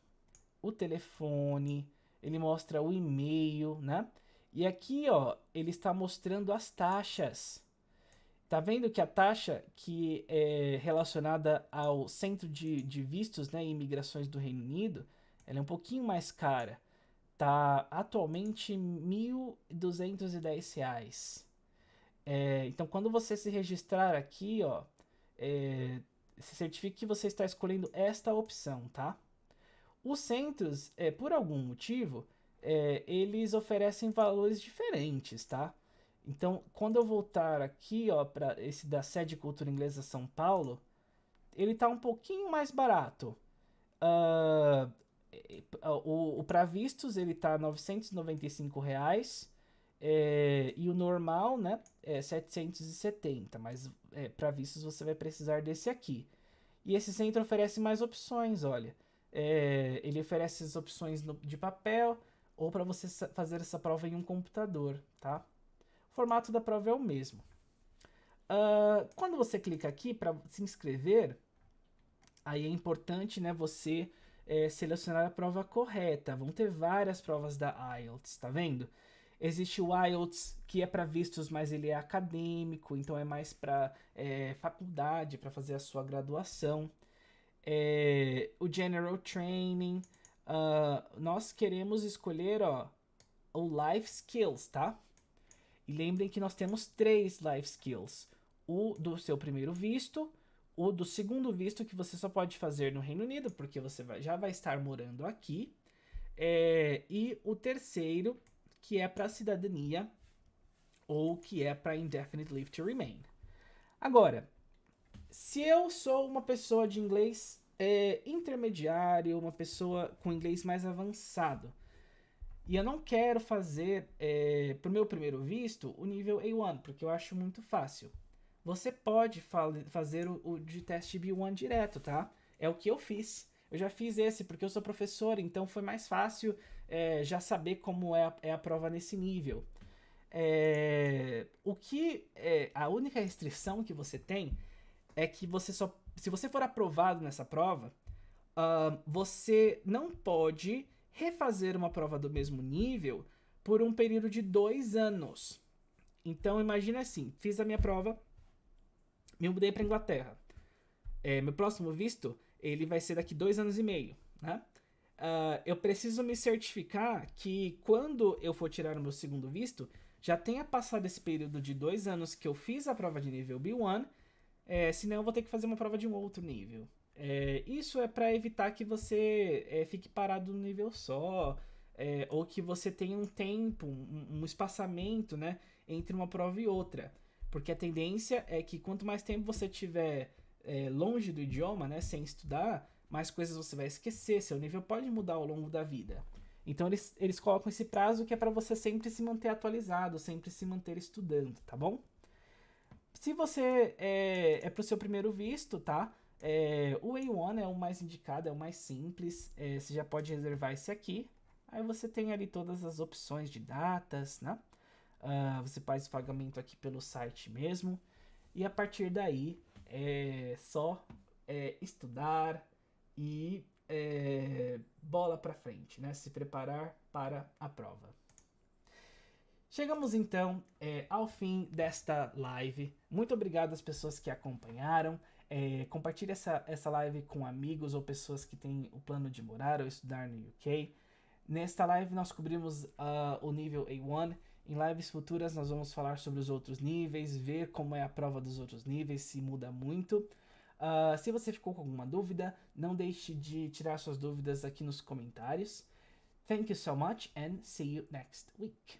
o telefone, ele mostra o e-mail, né? E aqui, ó, ele está mostrando as taxas. Tá vendo que a taxa que é relacionada ao Centro de Vistos, né, e Imigrações do Reino Unido, ela é um pouquinho mais cara. Tá atualmente R$ 1.210. Então, quando você se registrar aqui, ó, se certifique que você está escolhendo esta opção, tá? Os centros, por algum motivo, eles oferecem valores diferentes, tá? Então, quando eu voltar aqui, ó, para esse da Sede Cultura Inglesa São Paulo, ele tá um pouquinho mais barato. O para vistos ele tá R$ 995 reais, e o normal, né, é 770, mas para vistos você vai precisar desse aqui. E esse centro oferece mais opções, olha. Ele oferece as opções de papel ou para você fazer essa prova em um computador, tá? O formato da prova é o mesmo. Quando você clica aqui para se inscrever, aí é importante, né, você selecionar a prova correta. Vão ter várias provas da IELTS, tá vendo? Existe o IELTS, que é para vistos, mas ele é acadêmico, então é mais para faculdade, para fazer a sua graduação. O General Training. Nós queremos escolher, ó, o Life Skills, tá? E lembrem que nós temos 3 Life Skills. O do seu primeiro visto, o do segundo visto, que você só pode fazer no Reino Unido, porque você já vai estar morando aqui. E o terceiro, que é para cidadania, ou que é para Indefinite Leave to Remain. Agora, se eu sou uma pessoa de inglês intermediário, uma pessoa com inglês mais avançado, e eu não quero fazer, para o meu primeiro visto, o nível A1, porque eu acho muito fácil. Você pode fazer o de teste B1 direto, tá? É o que eu fiz. Eu já fiz esse porque eu sou professor, então foi mais fácil já saber como é a prova nesse nível. A única restrição que você tem é que se você for aprovado nessa prova, você não pode refazer uma prova do mesmo nível por um período de 2 anos. Então imagina assim, fiz a minha prova, me mudei para Inglaterra. Meu próximo visto, ele vai ser daqui 2 anos e meio, né? Eu preciso me certificar que quando eu for tirar o meu segundo visto, já tenha passado esse período de 2 anos que eu fiz a prova de nível B1, senão eu vou ter que fazer uma prova de um outro nível. Isso é para evitar que você fique parado no nível só, ou que você tenha um tempo, um espaçamento, né, entre uma prova e outra. Porque a tendência é que quanto mais tempo você tiver longe do idioma, né, sem estudar, mais coisas você vai esquecer, seu nível pode mudar ao longo da vida. Então eles colocam esse prazo que é para você sempre se manter atualizado, sempre se manter estudando, tá bom? Se você é para o seu primeiro visto, tá? O A1 é o mais indicado, é o mais simples. Você já pode reservar esse aqui. Aí você tem ali todas as opções de datas, né? Você faz o pagamento aqui pelo site mesmo. E a partir daí é só estudar e bola para frente, né? Se preparar para a prova. Chegamos então ao fim desta live. Muito obrigado às pessoas que acompanharam. Compartilhe essa live com amigos ou pessoas que têm o plano de morar ou estudar no UK. Nesta live nós cobrimos o nível A1. Em lives futuras nós vamos falar sobre os outros níveis, ver como é a prova dos outros níveis, se muda muito. Se você ficou com alguma dúvida, não deixe de tirar suas dúvidas aqui nos comentários. Thank you so much and see you next week.